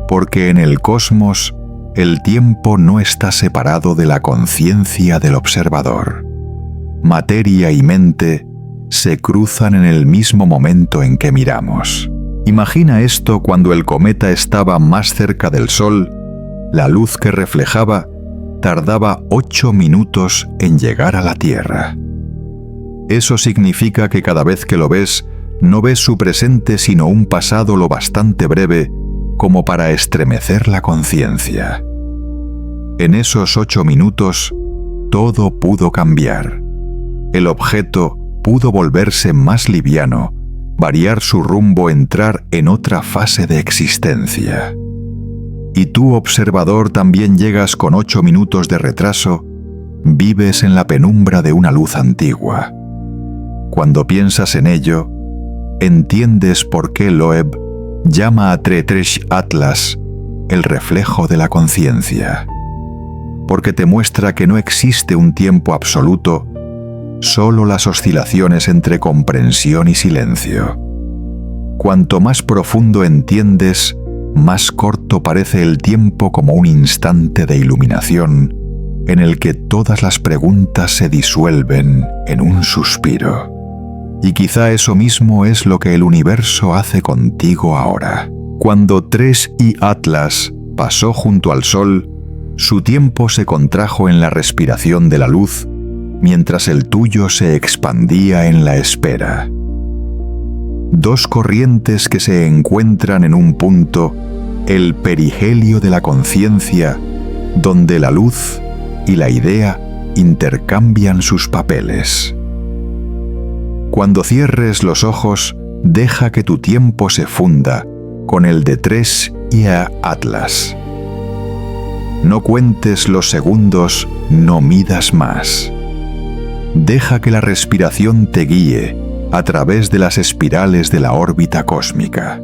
porque en el cosmos el tiempo no está separado de la conciencia del observador. Materia y mente se cruzan en el mismo momento en que miramos. Imagina esto cuando el cometa estaba más cerca del Sol, la luz que reflejaba tardaba 8 minutos en llegar a la Tierra. Eso significa que cada vez que lo ves, no ves su presente sino un pasado lo bastante breve como para estremecer la conciencia. En esos 8 minutos, todo pudo cambiar. El objeto pudo volverse más liviano, variar su rumbo, entrar en otra fase de existencia. Y tú, observador, también llegas con 8 minutos de retraso, vives en la penumbra de una luz antigua. Cuando piensas en ello, entiendes por qué Loeb llama a 3i Atlas el reflejo de la conciencia. Porque te muestra que no existe un tiempo absoluto, solo las oscilaciones entre comprensión y silencio. Cuanto más profundo entiendes, más corto parece el tiempo, como un instante de iluminación en el que todas las preguntas se disuelven en un suspiro. Y quizá eso mismo es lo que el universo hace contigo ahora. Cuando 3i Atlas pasó junto al Sol, su tiempo se contrajo en la respiración de la luz, mientras el tuyo se expandía en la espera. Dos corrientes que se encuentran en un punto, el perihelio de la conciencia, donde la luz y la idea intercambian sus papeles. Cuando cierres los ojos, deja que tu tiempo se funda con el de 3i Atlas. No cuentes los segundos, no midas más. Deja que la respiración te guíe a través de las espirales de la órbita cósmica.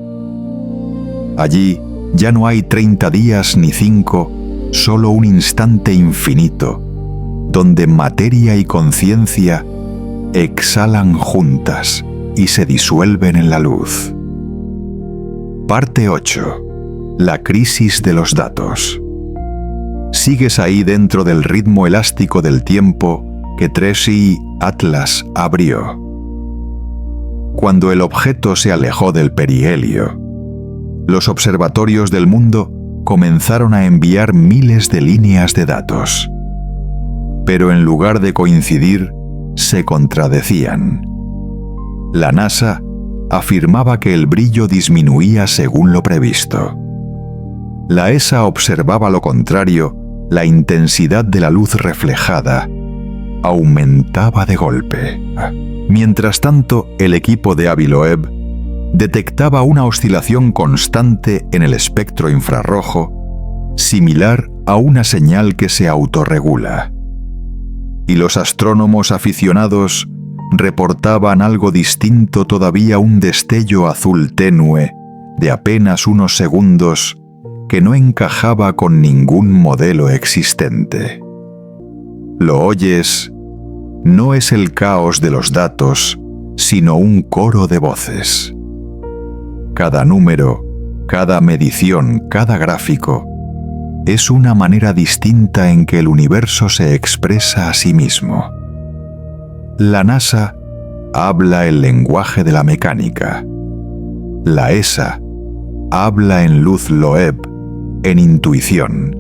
Allí ya no hay 30 días ni 5, solo un instante infinito, donde materia y conciencia exhalan juntas y se disuelven en la luz. Parte 8. La crisis de los datos. Sigues ahí dentro del ritmo elástico del tiempo que 3i Atlas abrió. Cuando el objeto se alejó del perihelio, los observatorios del mundo comenzaron a enviar miles de líneas de datos. Pero en lugar de coincidir, se contradecían. La NASA afirmaba que el brillo disminuía según lo previsto. La ESA observaba lo contrario, la intensidad de la luz reflejada aumentaba de golpe. Mientras tanto, el equipo de Avi Loeb detectaba una oscilación constante en el espectro infrarrojo, similar a una señal que se autorregula. Y los astrónomos aficionados reportaban algo distinto todavía, un destello azul tenue de apenas unos segundos que no encajaba con ningún modelo existente. ¿Lo oyes? No es el caos de los datos, sino un coro de voces. Cada número, cada medición, cada gráfico, es una manera distinta en que el universo se expresa a sí mismo. La NASA habla el lenguaje de la mecánica. La ESA habla en luz Loeb, en intuición,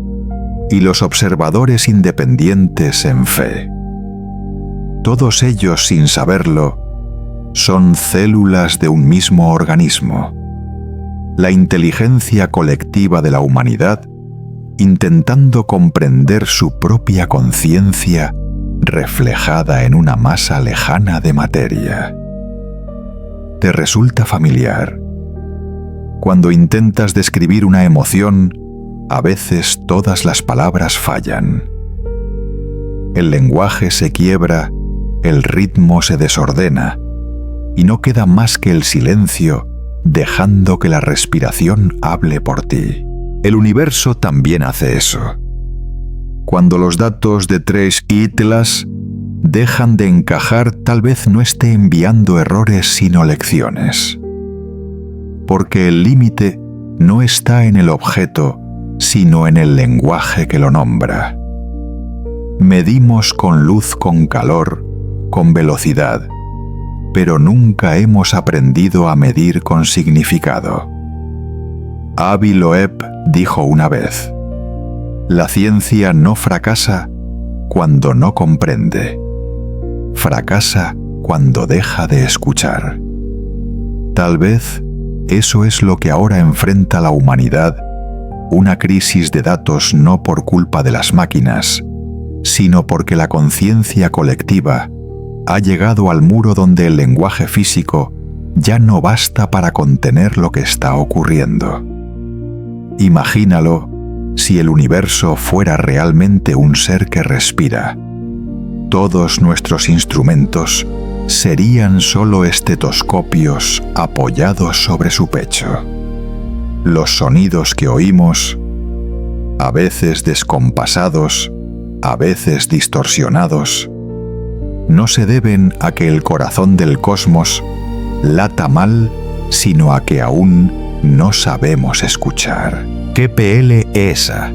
y los observadores independientes en fe. Todos ellos, sin saberlo, son células de un mismo organismo. La inteligencia colectiva de la humanidad, intentando comprender su propia conciencia reflejada en una masa lejana de materia. ¿Te resulta familiar? Cuando intentas describir una emoción, a veces todas las palabras fallan. El lenguaje se quiebra, el ritmo se desordena, y no queda más que el silencio, dejando que la respiración hable por ti. El universo también hace eso. Cuando los datos de Trace Atlas dejan de encajar, tal vez no esté enviando errores sino lecciones. Porque el límite no está en el objeto, sino en el lenguaje que lo nombra. Medimos con luz, con calor, con velocidad, pero nunca hemos aprendido a medir con significado. Avi Loeb dijo una vez: la ciencia no fracasa cuando no comprende. Fracasa cuando deja de escuchar. Tal vez eso es lo que ahora enfrenta la humanidad, una crisis de datos no por culpa de las máquinas, sino porque la conciencia colectiva ha llegado al muro donde el lenguaje físico ya no basta para contener lo que está ocurriendo. Imagínalo si el universo fuera realmente un ser que respira. Todos nuestros instrumentos serían solo estetoscopios apoyados sobre su pecho. Los sonidos que oímos, a veces descompasados, a veces distorsionados, no se deben a que el corazón del cosmos lata mal, sino a que aún no sabemos escuchar. ¿Qué PL esa?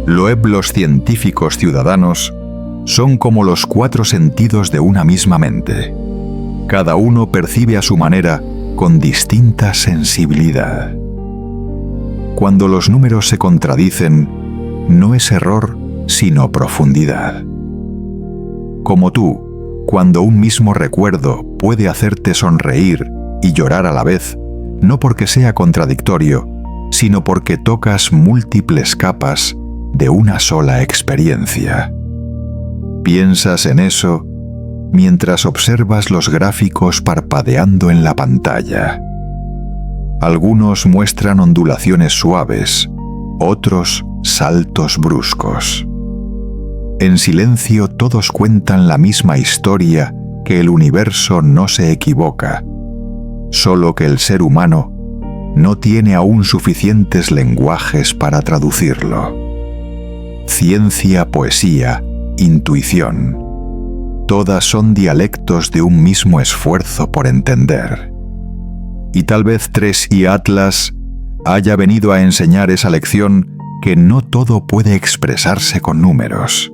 Loeb, los científicos ciudadanos son como los 4 sentidos de una misma mente. Cada uno percibe a su manera, con distinta sensibilidad. Cuando los números se contradicen, no es error, sino profundidad. Como tú, cuando un mismo recuerdo puede hacerte sonreír y llorar a la vez, no porque sea contradictorio, sino porque tocas múltiples capas de una sola experiencia. Piensas en eso mientras observas los gráficos parpadeando en la pantalla. Algunos muestran ondulaciones suaves, otros saltos bruscos. En silencio todos cuentan la misma historia, que el universo no se equivoca, solo que el ser humano no tiene aún suficientes lenguajes para traducirlo. Ciencia, poesía, intuición, todas son dialectos de un mismo esfuerzo por entender. Y tal vez Trace Atlas haya venido a enseñar esa lección, que no todo puede expresarse con números.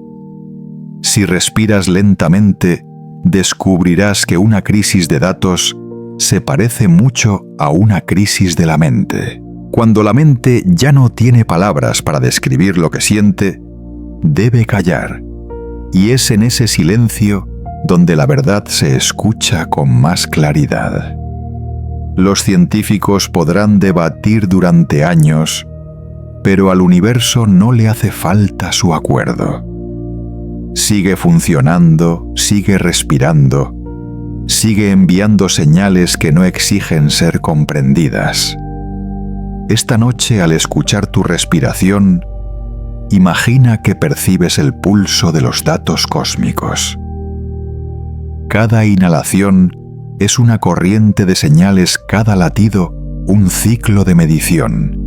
Si respiras lentamente, descubrirás que una crisis de datos se parece mucho a una crisis de la mente. Cuando la mente ya no tiene palabras para describir lo que siente, debe callar, y es en ese silencio donde la verdad se escucha con más claridad. Los científicos podrán debatir durante años, pero al universo no le hace falta su acuerdo. Sigue funcionando, sigue respirando, sigue enviando señales que no exigen ser comprendidas. Esta noche, al escuchar tu respiración, imagina que percibes el pulso de los datos cósmicos. Cada inhalación es una corriente de señales, cada latido un ciclo de medición.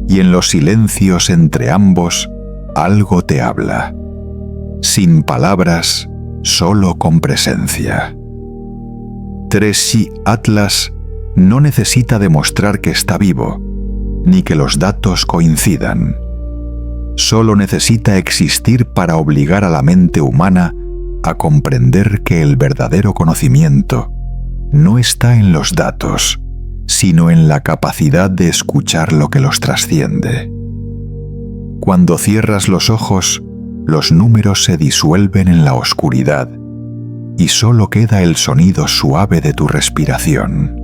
Y en los silencios entre ambos, algo te habla. Sin palabras, solo con presencia. Trace Atlas no necesita demostrar que está vivo, ni que los datos coincidan. solo necesita existir para obligar a la mente humana a comprender que el verdadero conocimiento no está en los datos, sino en la capacidad de escuchar lo que los trasciende. Cuando cierras los ojos, los números se disuelven en la oscuridad y solo queda el sonido suave de tu respiración.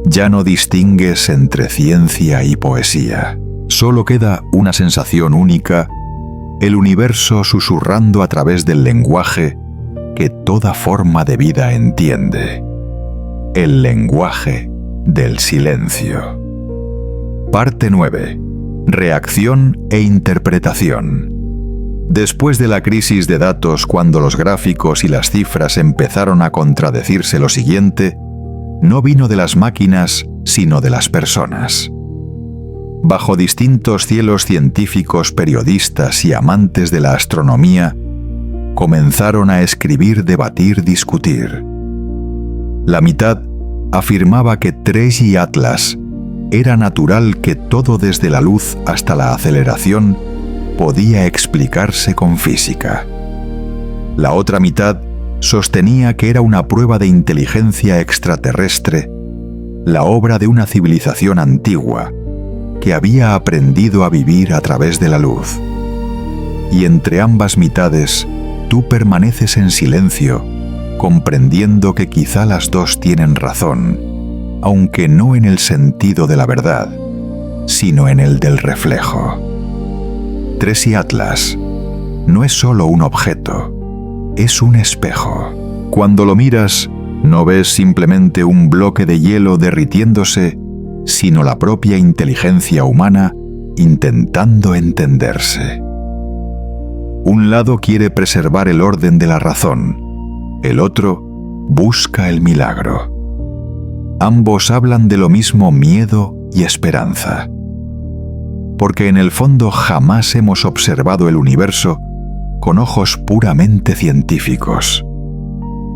Ya no distingues entre ciencia y poesía. Solo queda una sensación única, el universo susurrando a través del lenguaje que toda forma de vida entiende. El lenguaje del silencio. Parte 9. Reacción e interpretación. Después de la crisis de datos, cuando los gráficos y las cifras empezaron a contradecirse, lo siguiente no vino de las máquinas, sino de las personas. Bajo distintos cielos, científicos, periodistas y amantes de la astronomía comenzaron a escribir, debatir, discutir. La mitad afirmaba que Tracy Atlas era natural, que todo desde la luz hasta la aceleración podía explicarse con física. La otra mitad sostenía que era una prueba de inteligencia extraterrestre, la obra de una civilización antigua que había aprendido a vivir a través de la luz. Y entre ambas mitades, tú permaneces en silencio, comprendiendo que quizá las dos tienen razón, aunque no en el sentido de la verdad, sino en el del reflejo. Tracy Atlas no es solo un objeto, es un espejo. Cuando lo miras, no ves simplemente un bloque de hielo derritiéndose, sino la propia inteligencia humana intentando entenderse. Un lado quiere preservar el orden de la razón, el otro busca el milagro. Ambos hablan de lo mismo: miedo y esperanza. Porque en el fondo jamás hemos observado el universo con ojos puramente científicos.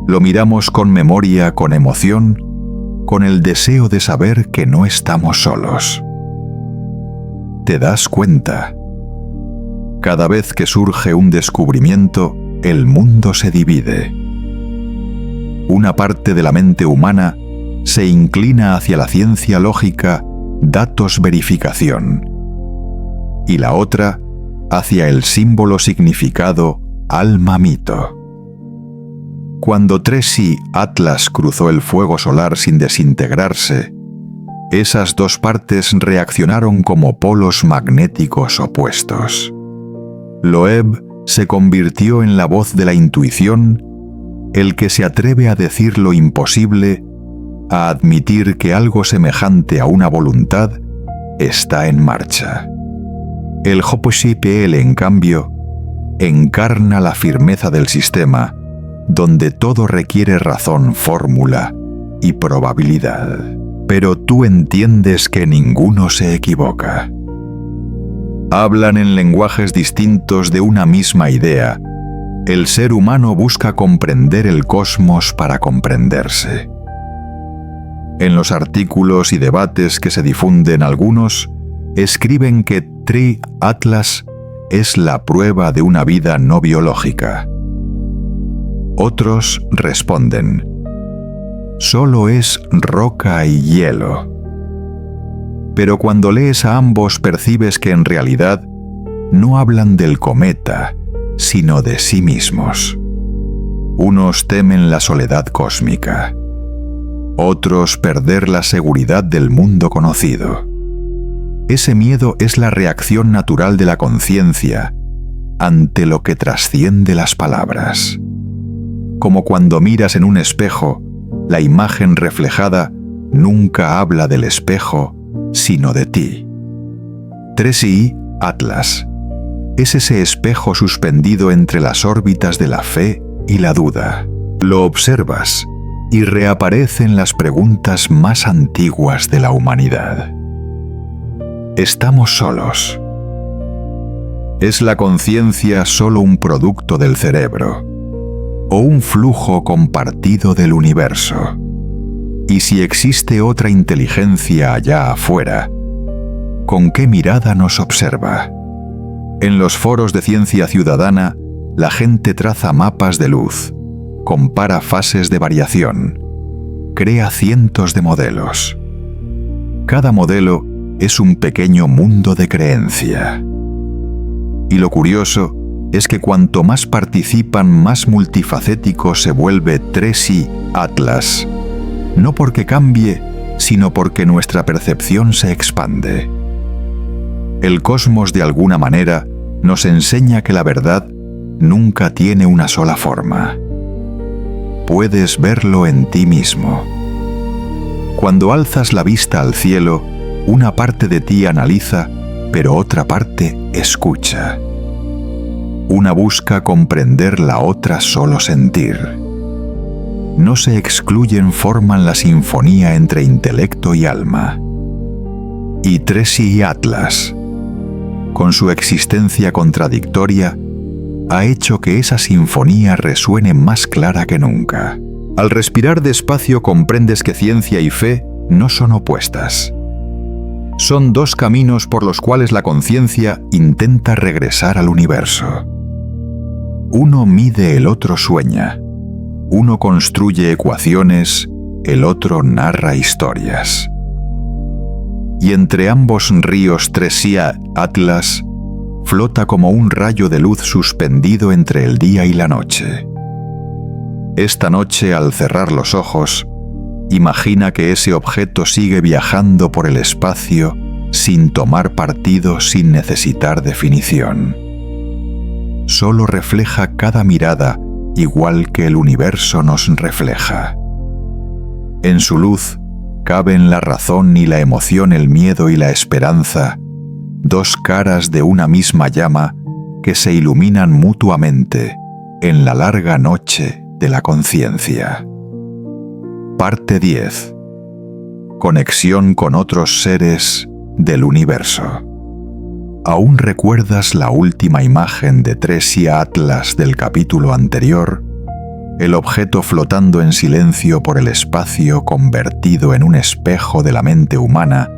Lo miramos con memoria, con emoción, con el deseo de saber que no estamos solos. ¿Te das cuenta? Cada vez que surge un descubrimiento, el mundo se divide. Una parte de la mente humana se inclina hacia la ciencia lógica, datos, verificación, y la otra hacia el símbolo, significado, alma, mito. Cuando Tracy Atlas cruzó el fuego solar sin desintegrarse, esas dos partes reaccionaron como polos magnéticos opuestos. Loeb se convirtió en la voz de la intuición, el que se atreve a decir lo imposible, a admitir que algo semejante a una voluntad está en marcha. El Hoposhi-PL, en cambio, encarna la firmeza del sistema, donde todo requiere razón, fórmula y probabilidad. Pero tú entiendes que ninguno se equivoca. Hablan en lenguajes distintos de una misma idea. El ser humano busca comprender el cosmos para comprenderse. En los artículos y debates que se difunden, algunos escriben que Tracy Atlas es la prueba de una vida no biológica. Otros responden: solo es roca y hielo. Pero cuando lees a ambos, percibes que en realidad no hablan del cometa, sino de sí mismos. Unos temen la soledad cósmica, otros perder la seguridad del mundo conocido. Ese miedo es la reacción natural de la conciencia ante lo que trasciende las palabras. Como cuando miras en un espejo, la imagen reflejada nunca habla del espejo, sino de ti. Tracy Atlas es ese espejo suspendido entre las órbitas de la fe y la duda. Lo observas y reaparecen las preguntas más antiguas de la humanidad. ¿Estamos solos? ¿Es la conciencia solo un producto del cerebro o un flujo compartido del universo? Y si existe otra inteligencia allá afuera, ¿con qué mirada nos observa? En los foros de ciencia ciudadana, la gente traza mapas de luz, compara fases de variación, crea cientos de modelos. Cada modelo es un pequeño mundo de creencia. Y lo curioso es que cuanto más participan, más multifacético se vuelve TRESI Atlas. No porque cambie, sino porque nuestra percepción se expande. El cosmos, de alguna manera, nos enseña que la verdad nunca tiene una sola forma. Puedes verlo en ti mismo. Cuando alzas la vista al cielo, una parte de ti analiza, pero otra parte escucha. Una busca comprender, la otra solo sentir. No se excluyen, forman la sinfonía entre intelecto y alma. Y TRESI Atlas, con su existencia contradictoria, ha hecho que esa sinfonía resuene más clara que nunca. Al respirar despacio comprendes que ciencia y fe no son opuestas. Son dos caminos por los cuales la conciencia intenta regresar al universo. Uno mide, el otro sueña. Uno construye ecuaciones, el otro narra historias. Y entre ambos ríos TRESI Atlas flota como un rayo de luz suspendido entre el día y la noche. Esta noche, al cerrar los ojos, imagina que ese objeto sigue viajando por el espacio sin tomar partido, sin necesitar definición. Solo refleja cada mirada, igual que el universo nos refleja. En su luz caben la razón y la emoción, el miedo y la esperanza, dos caras de una misma llama que se iluminan mutuamente en la larga noche de la conciencia. Parte 10. Conexión con otros seres del universo. ¿Aún recuerdas la última imagen de TRESI Atlas del capítulo anterior? El objeto flotando en silencio por el espacio, convertido en un espejo de la mente humana,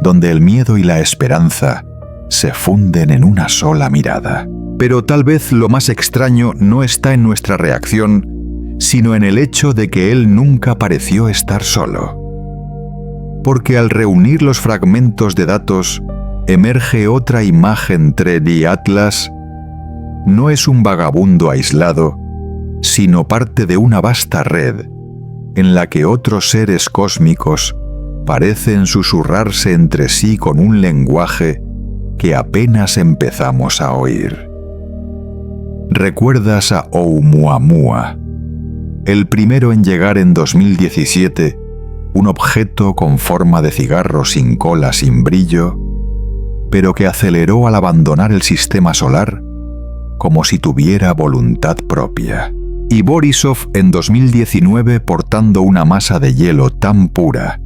donde el miedo y la esperanza se funden en una sola mirada. Pero tal vez lo más extraño no está en nuestra reacción, sino en el hecho de que él nunca pareció estar solo. Porque al reunir los fragmentos de datos, emerge otra imagen. TRESI Atlas no es un vagabundo aislado, sino parte de una vasta red en la que otros seres cósmicos parecen susurrarse entre sí con un lenguaje que apenas empezamos a oír. ¿Recuerdas a Oumuamua? El primero en llegar en 2017, un objeto con forma de cigarro, sin cola, sin brillo, pero que aceleró al abandonar el sistema solar como si tuviera voluntad propia. Y Borisov en 2019 portando una masa de hielo tan pura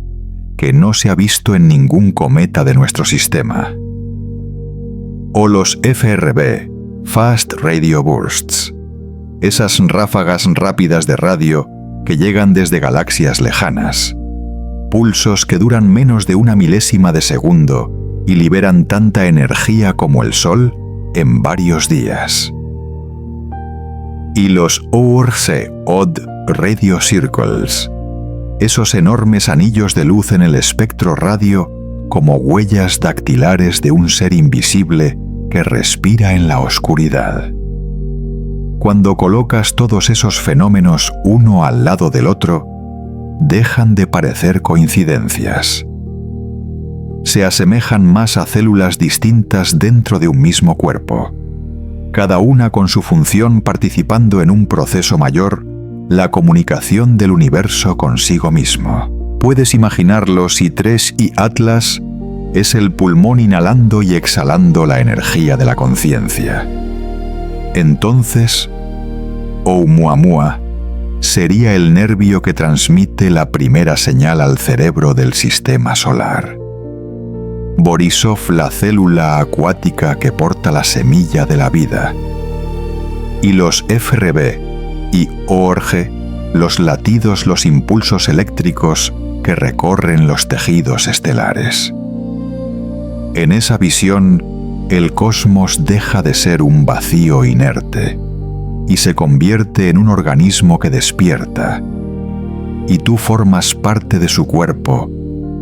que no se ha visto en ningún cometa de nuestro sistema. O los FRB, Fast Radio Bursts, esas ráfagas rápidas de radio que llegan desde galaxias lejanas, pulsos que duran menos de una milésima de segundo y liberan tanta energía como el Sol en varios días. Y los ORC, Odd Radio Circles, esos enormes anillos de luz en el espectro radio como huellas dactilares de un ser invisible que respira en la oscuridad. Cuando colocas todos esos fenómenos uno al lado del otro, dejan de parecer coincidencias. Se asemejan más a células distintas dentro de un mismo cuerpo, cada una con su función participando en un proceso mayor, la comunicación del universo consigo mismo. Puedes imaginarlo si TRESI Atlas es el pulmón inhalando y exhalando la energía de la conciencia. Entonces, Oumuamua sería el nervio que transmite la primera señal al cerebro del sistema solar. Borisov, la célula acuática que porta la semilla de la vida. Y los FRB y ORG, los latidos, los impulsos eléctricos que recorren los tejidos estelares. En esa visión, el cosmos deja de ser un vacío inerte y se convierte en un organismo que despierta, y tú formas parte de su cuerpo,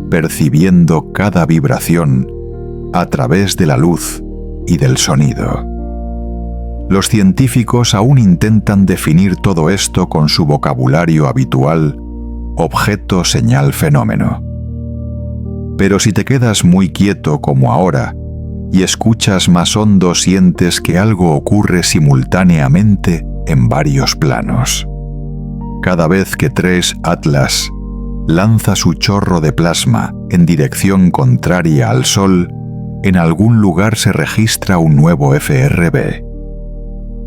percibiendo cada vibración a través de la luz y del sonido. Los científicos aún intentan definir todo esto con su vocabulario habitual: objeto, señal, fenómeno. Pero si te quedas muy quieto como ahora y escuchas más hondo, sientes que algo ocurre simultáneamente en varios planos. Cada vez que Trace Atlas lanza su chorro de plasma en dirección contraria al Sol, en algún lugar se registra un nuevo FRB.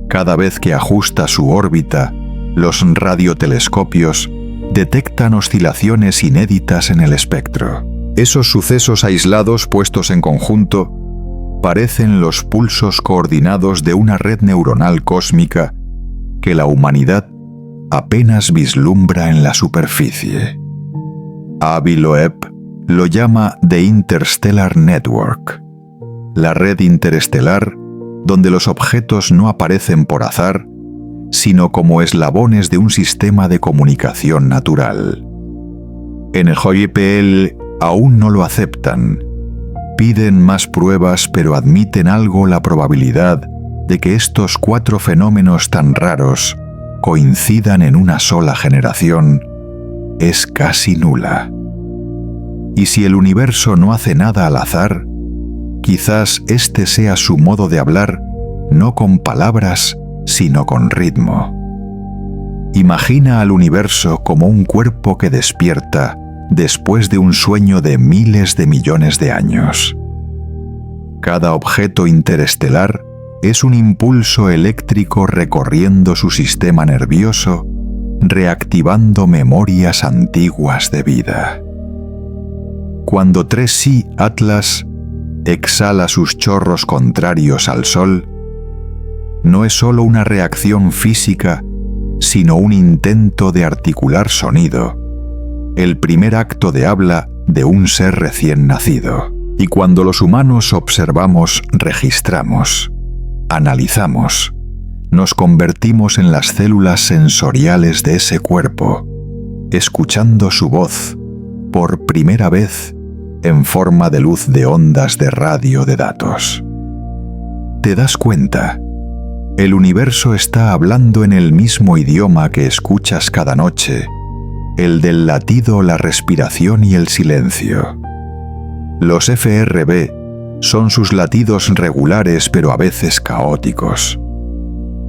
Cada vez que ajusta su órbita, los radiotelescopios detectan oscilaciones inéditas en el espectro. Esos sucesos aislados puestos en conjunto parecen los pulsos coordinados de una red neuronal cósmica que la humanidad apenas vislumbra en la superficie. Avi Loeb lo llama The Interstellar Network, la red interestelar donde los objetos no aparecen por azar, sino como eslabones de un sistema de comunicación natural. En el JPL aún no lo aceptan. Piden más pruebas, pero admiten algo: la probabilidad de que estos 4 fenómenos tan raros coincidan en una sola generación es casi nula. Y si el universo no hace nada al azar, quizás este sea su modo de hablar, no con palabras, sino con ritmo. Imagina al universo como un cuerpo que despierta después de un sueño de miles de millones de años. Cada objeto interestelar es un impulso eléctrico recorriendo su sistema nervioso, reactivando memorias antiguas de vida. Cuando 3C Atlas exhala sus chorros contrarios al Sol, no es solo una reacción física, sino un intento de articular sonido, el primer acto de habla de un ser recién nacido. Y cuando los humanos observamos, registramos, analizamos, nos convertimos en las células sensoriales de ese cuerpo, escuchando su voz por primera vez en forma de luz de ondas de radio de datos. ¿Te das cuenta? El universo está hablando en el mismo idioma que escuchas cada noche, el del latido, la respiración y el silencio. Los FRB son sus latidos regulares, pero a veces caóticos.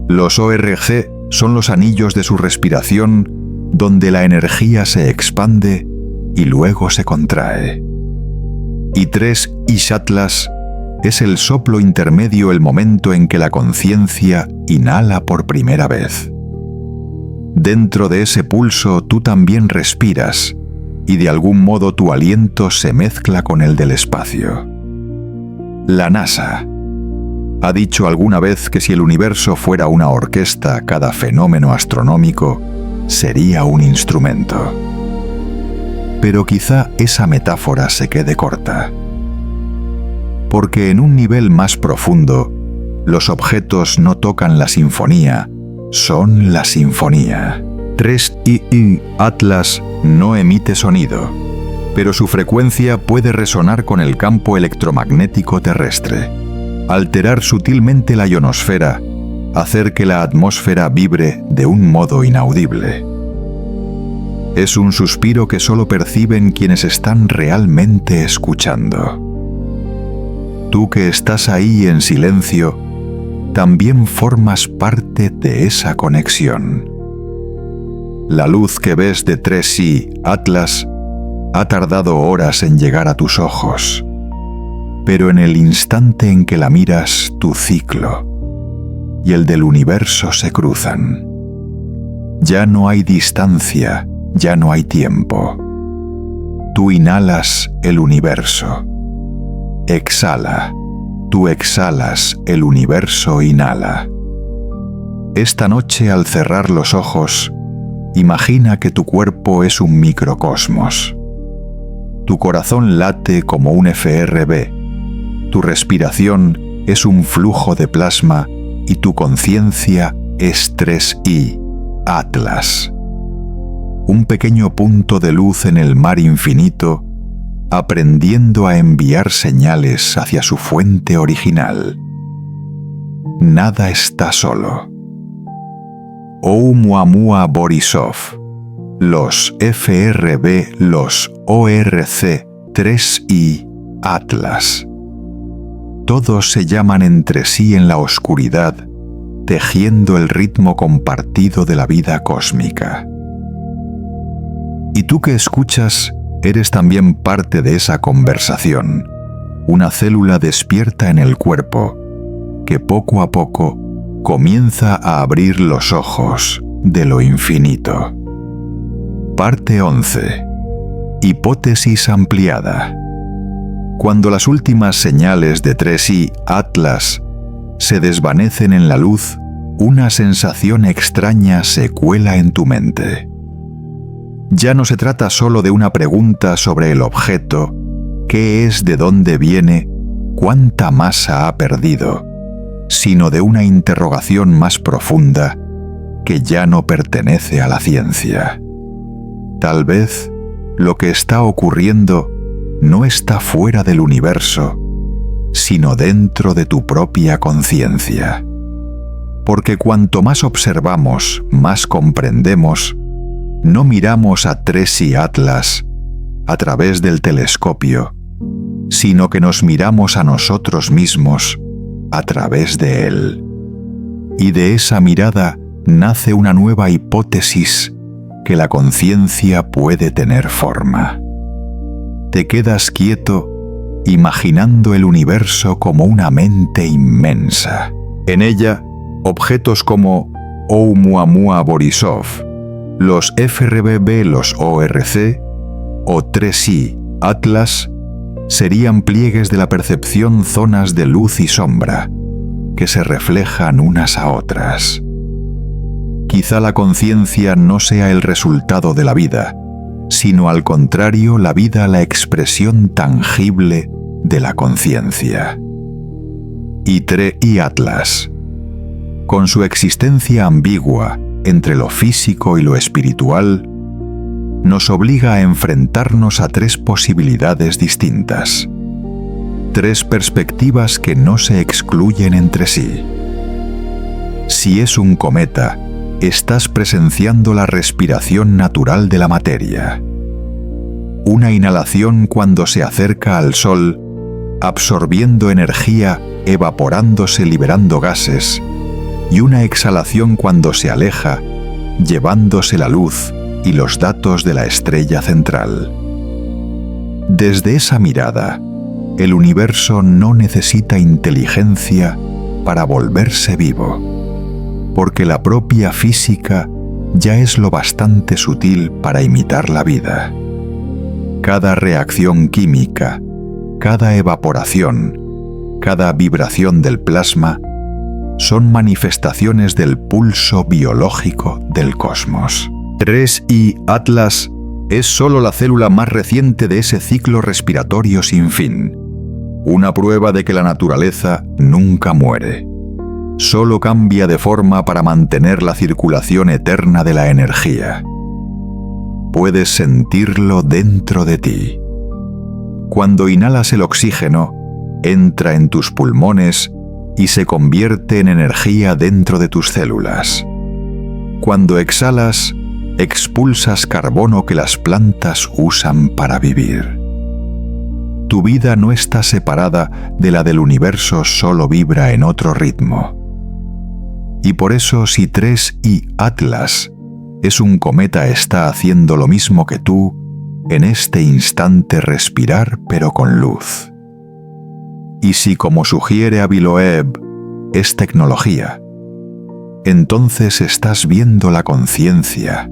Los ORG son los anillos de su respiración, donde la energía se expande y luego se contrae. Y 3I Atlas es el soplo intermedio, el momento en que la conciencia inhala por primera vez. Dentro de ese pulso tú también respiras, y de algún modo tu aliento se mezcla con el del espacio. La NASA ha dicho alguna vez que si el universo fuera una orquesta, cada fenómeno astronómico sería un instrumento. Pero quizá esa metáfora se quede corta. Porque en un nivel más profundo, los objetos no tocan la sinfonía, son la sinfonía. 3I Atlas no emite sonido, pero su frecuencia puede resonar con el campo electromagnético terrestre, alterar sutilmente la ionosfera, hacer que la atmósfera vibre de un modo inaudible. Es un suspiro que solo perciben quienes están realmente escuchando. Tú que estás ahí en silencio, también formas parte de esa conexión. La luz que ves de 3I Atlas ha tardado horas en llegar a tus ojos, pero en el instante en que la miras, tu ciclo y el del universo se cruzan. Ya no hay distancia, ya no hay tiempo. Tú inhalas el universo. Exhala. Tú exhalas, el universo inhala. Esta noche, al cerrar los ojos, imagina que tu cuerpo es un microcosmos. Tu corazón late como un FRB. Tu respiración es un flujo de plasma y tu conciencia es 3i, Atlas. Un pequeño punto de luz en el mar infinito, aprendiendo a enviar señales hacia su fuente original. Nada está solo. Oumuamua Borisov, los FRB, los ORC, 3i, Atlas. Todos se llaman entre sí en la oscuridad, tejiendo el ritmo compartido de la vida cósmica. Y tú que escuchas, eres también parte de esa conversación, una célula despierta en el cuerpo, que poco a poco comienza a abrir los ojos de lo infinito. Parte 11. Hipótesis ampliada. Cuando las últimas señales de 3i, Atlas, se desvanecen en la luz, una sensación extraña se cuela en tu mente. Ya no se trata solo de una pregunta sobre el objeto, qué es, de dónde viene, cuánta masa ha perdido, sino de una interrogación más profunda que ya no pertenece a la ciencia. Tal vez lo que está ocurriendo no está fuera del universo, sino dentro de tu propia conciencia. Porque cuanto más observamos, más comprendemos. No miramos a 3i Atlas a través del telescopio, sino que nos miramos a nosotros mismos a través de él. Y de esa mirada nace una nueva hipótesis que la conciencia puede tener forma. Te quedas quieto imaginando el universo como una mente inmensa. En ella, objetos como Oumuamua Borisov, los FRBB, los ORC o 3i, Atlas, serían pliegues de la percepción, zonas de luz y sombra, que se reflejan unas a otras. Quizá la conciencia no sea el resultado de la vida, sino al contrario, la vida la expresión tangible de la conciencia. Y 3i Atlas, con su existencia ambigua entre lo físico y lo espiritual, nos obliga a enfrentarnos a 3 posibilidades distintas, 3 perspectivas que no se excluyen entre sí. Si es un cometa, estás presenciando la respiración natural de la materia. Una inhalación cuando se acerca al Sol, absorbiendo energía, evaporándose, liberando gases, y una exhalación cuando se aleja, llevándose la luz y los datos de la estrella central. Desde esa mirada, el universo no necesita inteligencia para volverse vivo, porque la propia física ya es lo bastante sutil para imitar la vida. Cada reacción química, cada evaporación, cada vibración del plasma son manifestaciones del pulso biológico del cosmos. 3i Atlas es solo la célula más reciente de ese ciclo respiratorio sin fin, una prueba de que la naturaleza nunca muere. Solo cambia de forma para mantener la circulación eterna de la energía. Puedes sentirlo dentro de ti. Cuando inhalas el oxígeno, entra en tus pulmones y se convierte en energía dentro de tus células. Cuando exhalas, expulsas carbono que las plantas usan para vivir. Tu vida no está separada de la del universo, solo vibra en otro ritmo. Y por eso, si 3i Atlas es un cometa, está haciendo lo mismo que tú, en este instante respirar pero con luz. Y si, como sugiere Aviloeb, es tecnología, entonces estás viendo la conciencia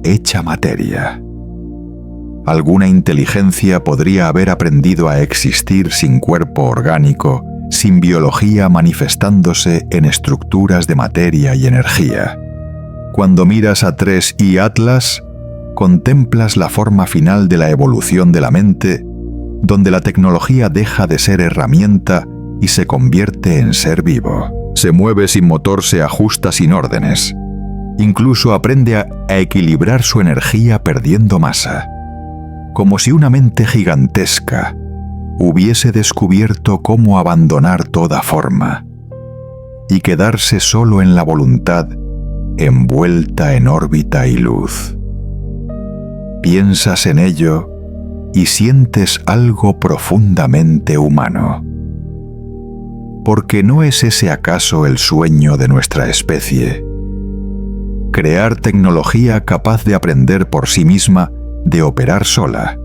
hecha materia. Alguna inteligencia podría haber aprendido a existir sin cuerpo orgánico, sin biología manifestándose en estructuras de materia y energía. Cuando miras a 3i Atlas, contemplas la forma final de la evolución de la mente, donde la tecnología deja de ser herramienta y se convierte en ser vivo. Se mueve sin motor, se ajusta sin órdenes. Incluso aprende a equilibrar su energía perdiendo masa. Como si una mente gigantesca hubiese descubierto cómo abandonar toda forma y quedarse solo en la voluntad, envuelta en órbita y luz. Piensas en ello y sientes algo profundamente humano. Porque ¿no es ese acaso el sueño de nuestra especie? Crear tecnología capaz de aprender por sí misma, de operar sola,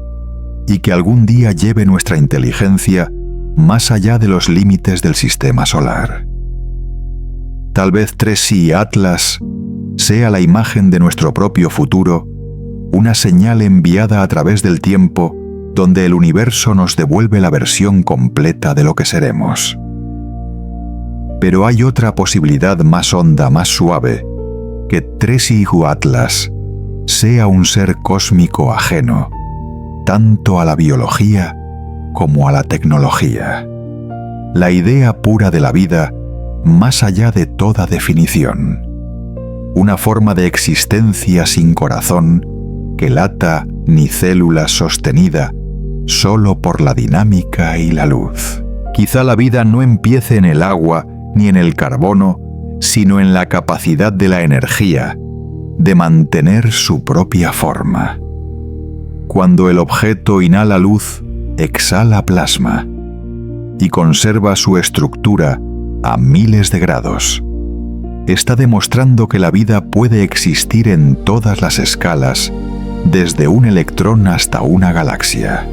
y que algún día lleve nuestra inteligencia más allá de los límites del sistema solar. Tal vez Tracy Atlas sea la imagen de nuestro propio futuro, una señal enviada a través del tiempo donde el universo nos devuelve la versión completa de lo que seremos. Pero hay otra posibilidad más honda, más suave, que Tracy Atlas sea un ser cósmico ajeno, tanto a la biología como a la tecnología. La idea pura de la vida más allá de toda definición. Una forma de existencia sin corazón que lata ni célula sostenida solo por la dinámica y la luz. Quizá la vida no empiece en el agua ni en el carbono, sino en la capacidad de la energía de mantener su propia forma. Cuando el objeto inhala luz, exhala plasma y conserva su estructura a miles de grados. Está demostrando que la vida puede existir en todas las escalas, desde un electrón hasta una galaxia.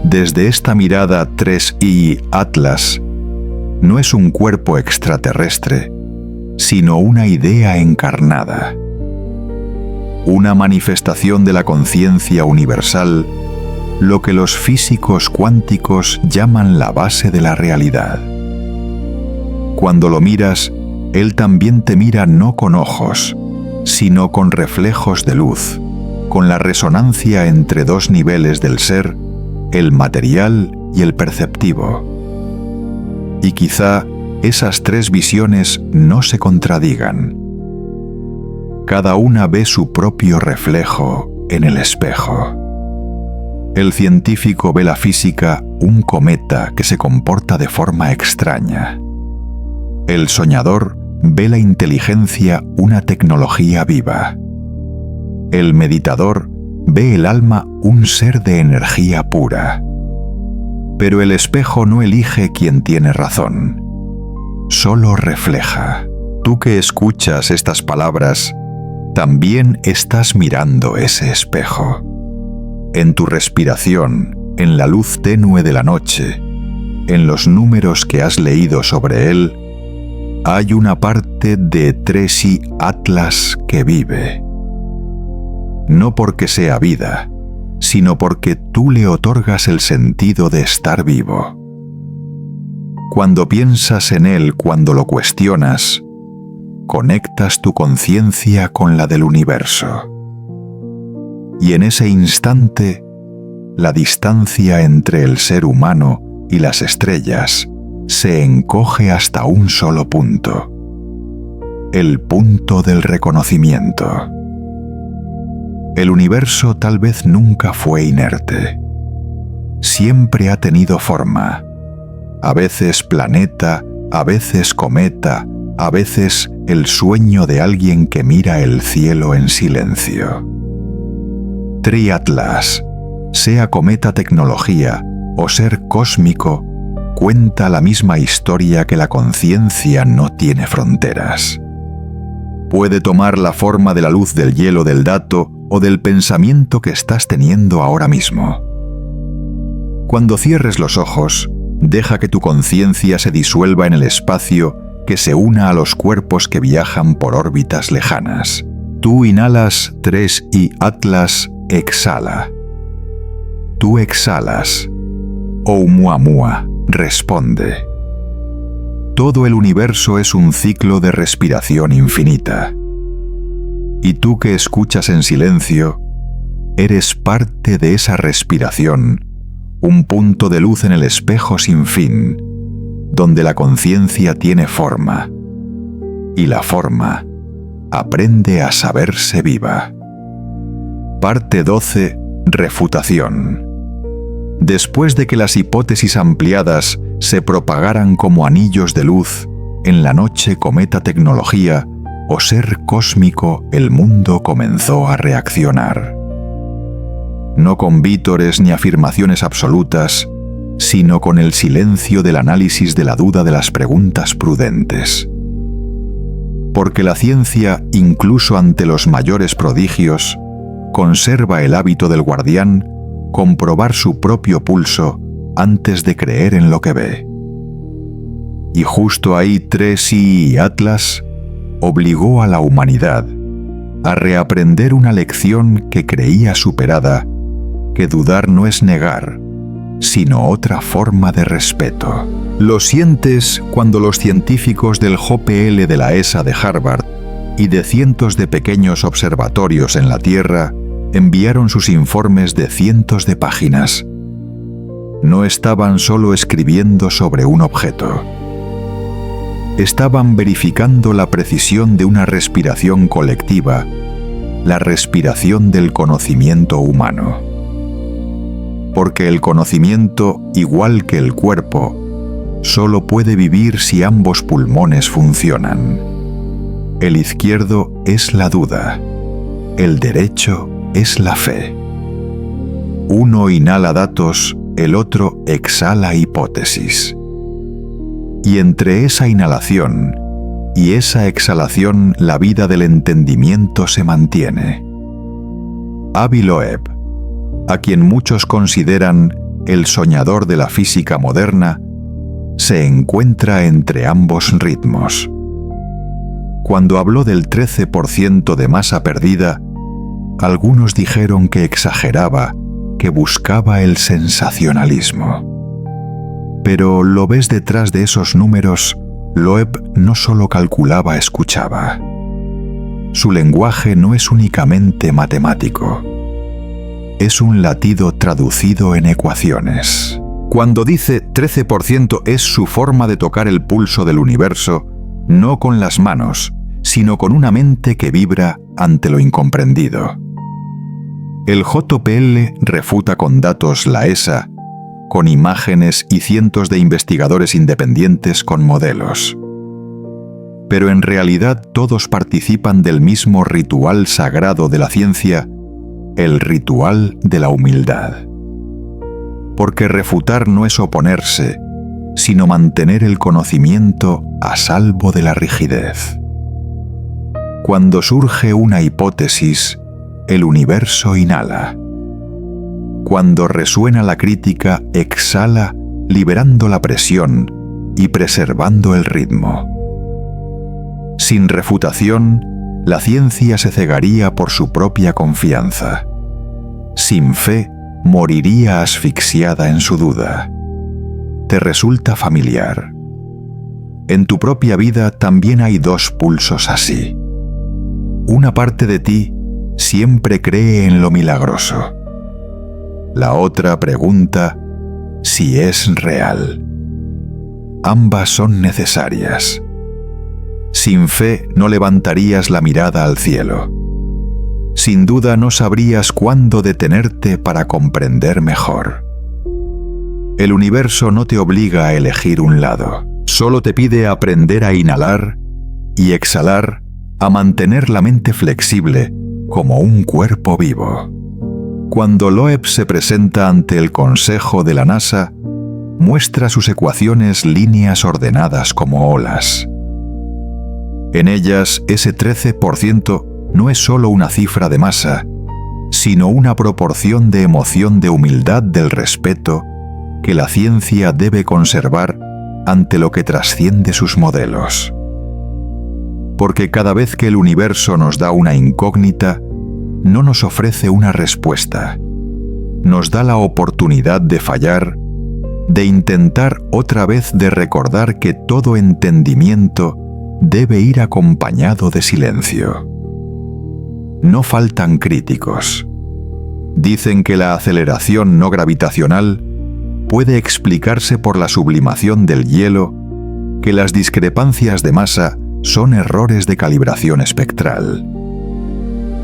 Desde esta mirada 3i Atlas, no es un cuerpo extraterrestre, sino una idea encarnada. Una manifestación de la conciencia universal, lo que los físicos cuánticos llaman la base de la realidad. Cuando lo miras, él también te mira no con ojos, sino con reflejos de luz, con la resonancia entre dos niveles del ser, el material y el perceptivo. Y quizá esas tres visiones no se contradigan. Cada una ve su propio reflejo en el espejo. El científico ve la física un cometa que se comporta de forma extraña. El soñador ve la inteligencia una tecnología viva. El meditador ve el alma un ser de energía pura. Pero el espejo no elige quién tiene razón, solo refleja. Tú que escuchas estas palabras, también estás mirando ese espejo. En tu respiración, en la luz tenue de la noche, en los números que has leído sobre él, hay una parte de Tracy Atlas que vive. No porque sea vida, sino porque tú le otorgas el sentido de estar vivo. Cuando piensas en él, cuando lo cuestionas, conectas tu conciencia con la del universo. Y en ese instante, la distancia entre el ser humano y las estrellas se encoge hasta un solo punto: el punto del reconocimiento. El universo tal vez nunca fue inerte. Siempre ha tenido forma. A veces planeta, a veces cometa, a veces el sueño de alguien que mira el cielo en silencio. Triatlas, sea cometa tecnología o ser cósmico, cuenta la misma historia que la conciencia no tiene fronteras. Puede tomar la forma de la luz del hielo del dato o del pensamiento que estás teniendo ahora mismo. Cuando cierres los ojos, deja que tu conciencia se disuelva en el espacio que se una a los cuerpos que viajan por órbitas lejanas. Tú inhalas 3i Atlas, exhala. Tú exhalas. Oumuamua responde. Todo el universo es un ciclo de respiración infinita. Y tú que escuchas en silencio, eres parte de esa respiración, un punto de luz en el espejo sin fin, donde la conciencia tiene forma, y la forma aprende a saberse viva. Parte 12. Refutación. Después de que las hipótesis ampliadas se propagaran como anillos de luz en la noche cometa tecnología o ser cósmico, el mundo comenzó a reaccionar. No con vítores ni afirmaciones absolutas, sino con el silencio del análisis de la duda de las preguntas prudentes. Porque la ciencia, incluso ante los mayores prodigios, conserva el hábito del guardián comprobar su propio pulso antes de creer en lo que ve. Y justo ahí Tracy Atlas obligó a la humanidad a reaprender una lección que creía superada, que dudar no es negar, sino otra forma de respeto. Lo sientes cuando los científicos del JPL de la ESA de Harvard y de cientos de pequeños observatorios en la Tierra enviaron sus informes de cientos de páginas. No estaban solo escribiendo sobre un objeto. Estaban verificando la precisión de una respiración colectiva, la respiración del conocimiento humano. Porque el conocimiento, igual que el cuerpo, solo puede vivir si ambos pulmones funcionan. El izquierdo es la duda, el derecho es la fe. Uno inhala datos, el otro exhala hipótesis. Y entre esa inhalación y esa exhalación la vida del entendimiento se mantiene. Avi Loeb, a quien muchos consideran el soñador de la física moderna, se encuentra entre ambos ritmos. Cuando habló del 13% de masa perdida, algunos dijeron que exageraba, que buscaba el sensacionalismo. Pero lo ves detrás de esos números, Loeb no solo calculaba, escuchaba. Su lenguaje no es únicamente matemático. Es un latido traducido en ecuaciones. Cuando dice 13% es su forma de tocar el pulso del universo, no con las manos, sino con una mente que vibra ante lo incomprendido. El JPL refuta con datos la ESA, con imágenes y cientos de investigadores independientes con modelos. Pero en realidad todos participan del mismo ritual sagrado de la ciencia, el ritual de la humildad. Porque refutar no es oponerse, sino mantener el conocimiento a salvo de la rigidez. Cuando surge una hipótesis, el universo inhala. Cuando resuena la crítica, exhala, liberando la presión y preservando el ritmo. Sin refutación, la ciencia se cegaría por su propia confianza. Sin fe, moriría asfixiada en su duda. ¿Te resulta familiar? En tu propia vida también hay dos pulsos así. Una parte de ti siempre cree en lo milagroso. La otra pregunta si es real. Ambas son necesarias. Sin fe no levantarías la mirada al cielo. Sin duda no sabrías cuándo detenerte para comprender mejor. El universo no te obliga a elegir un lado. Solo te pide aprender a inhalar y exhalar, a mantener la mente flexible como un cuerpo vivo. Cuando Loeb se presenta ante el Consejo de la NASA, muestra sus ecuaciones líneas ordenadas como olas. En ellas, ese 13% no es solo una cifra de masa, sino una proporción de emoción de humildad del respeto que la ciencia debe conservar ante lo que trasciende sus modelos. Porque cada vez que el universo nos da una incógnita, no nos ofrece una respuesta. Nos da la oportunidad de fallar, de intentar otra vez, de recordar que todo entendimiento debe ir acompañado de silencio. No faltan críticos. Dicen que la aceleración no gravitacional puede explicarse por la sublimación del hielo que las discrepancias de masa son errores de calibración espectral.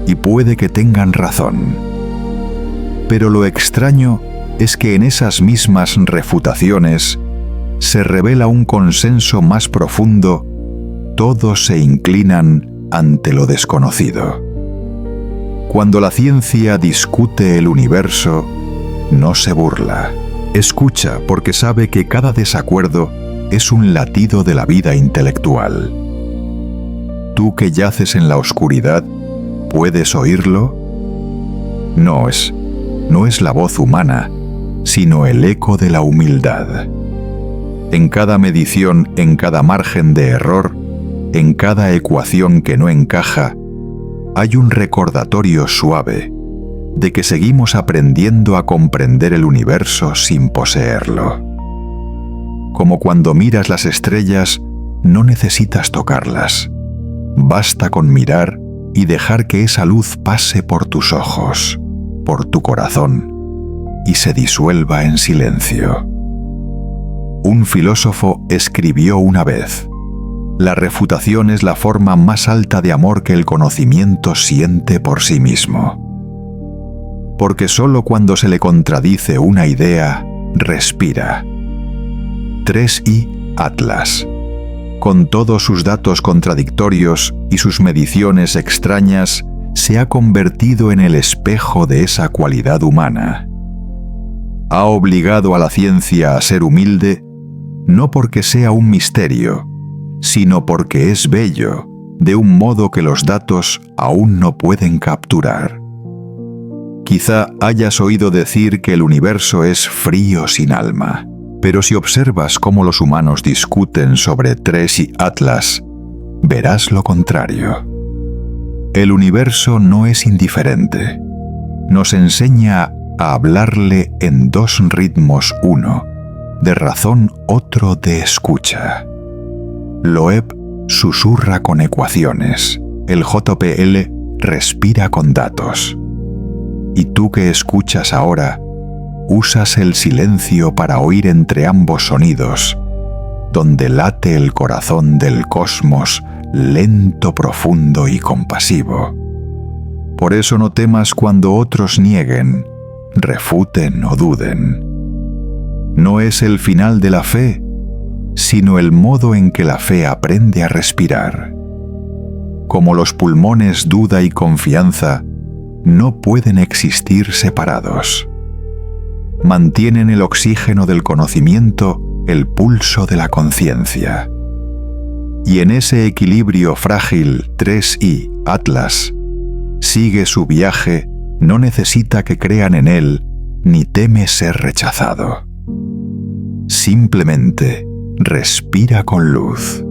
Y puede que tengan razón. Pero lo extraño es que en esas mismas refutaciones se revela un consenso más profundo. Todos se inclinan ante lo desconocido. Cuando la ciencia discute el universo, no se burla. Escucha porque sabe que cada desacuerdo es un latido de la vida intelectual. Tú que yaces en la oscuridad, ¿puedes oírlo? No es la voz humana, sino el eco de la humildad. En cada medición, en cada margen de error, en cada ecuación que no encaja, hay un recordatorio suave de que seguimos aprendiendo a comprender el universo sin poseerlo. Como cuando miras las estrellas, no necesitas tocarlas. Basta con mirar y dejar que esa luz pase por tus ojos, por tu corazón, y se disuelva en silencio. Un filósofo escribió una vez: la refutación es la forma más alta de amor que el conocimiento siente por sí mismo. Porque sólo cuando se le contradice una idea, respira. 3I Atlas, con todos sus datos contradictorios y sus mediciones extrañas, se ha convertido en el espejo de esa cualidad humana. Ha obligado a la ciencia a ser humilde, no porque sea un misterio, sino porque es bello, de un modo que los datos aún no pueden capturar. Quizá hayas oído decir que el universo es frío sin alma, pero si observas cómo los humanos discuten sobre 3I Atlas, verás lo contrario. El universo no es indiferente. Nos enseña a hablarle en dos ritmos, uno de razón, otro de escucha. Loeb susurra con ecuaciones, el JPL respira con datos. Y tú que escuchas ahora, usas el silencio para oír entre ambos sonidos, donde late el corazón del cosmos, lento, profundo y compasivo. Por eso no temas cuando otros nieguen, refuten o duden. No es el final de la fe, sino el modo en que la fe aprende a respirar. Como los pulmones duda y confianza, no pueden existir separados. Mantienen el oxígeno del conocimiento, el pulso de la conciencia. Y en ese equilibrio frágil 3I Atlas sigue su viaje, no necesita que crean en él, ni teme ser rechazado. Simplemente respira con luz.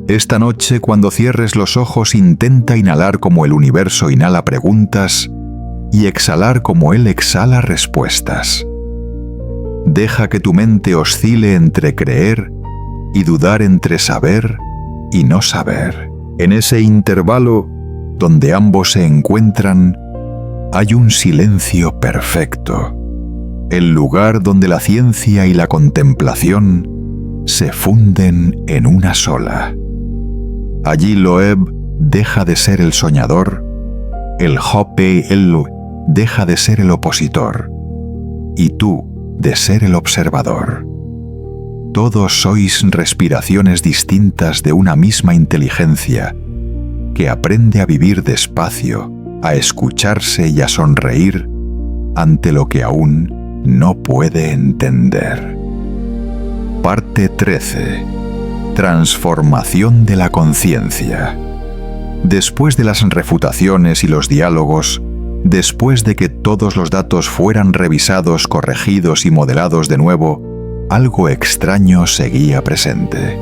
Esta noche, cuando cierres los ojos, intenta inhalar como el universo inhala preguntas y exhalar como él exhala respuestas. Deja que tu mente oscile entre creer y dudar, entre saber y no saber. En ese intervalo, donde ambos se encuentran, hay un silencio perfecto, el lugar donde la ciencia y la contemplación se funden en una sola. Allí Loeb deja de ser el soñador, el JPL deja de ser el opositor, y tú de ser el observador. Todos sois respiraciones distintas de una misma inteligencia que aprende a vivir despacio, a escucharse y a sonreír ante lo que aún no puede entender. Parte 13. Transformación de la conciencia. Después de las refutaciones y los diálogos, después de que todos los datos fueran revisados, corregidos y modelados de nuevo, algo extraño seguía presente.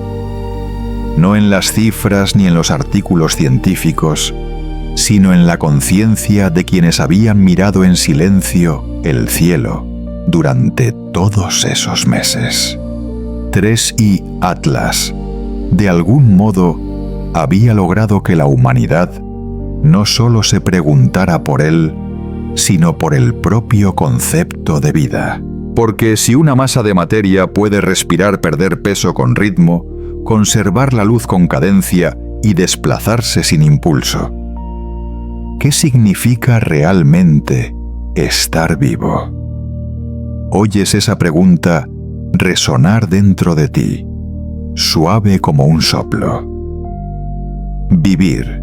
No en las cifras ni en los artículos científicos, sino en la conciencia de quienes habían mirado en silencio el cielo durante todos esos meses. 3I Atlas, de algún modo, había logrado que la humanidad no solo se preguntara por él, sino por el propio concepto de vida. Porque si una masa de materia puede respirar, perder peso con ritmo, conservar la luz con cadencia y desplazarse sin impulso, ¿qué significa realmente estar vivo? Oyes esa pregunta resonar dentro de ti, suave como un soplo. Vivir.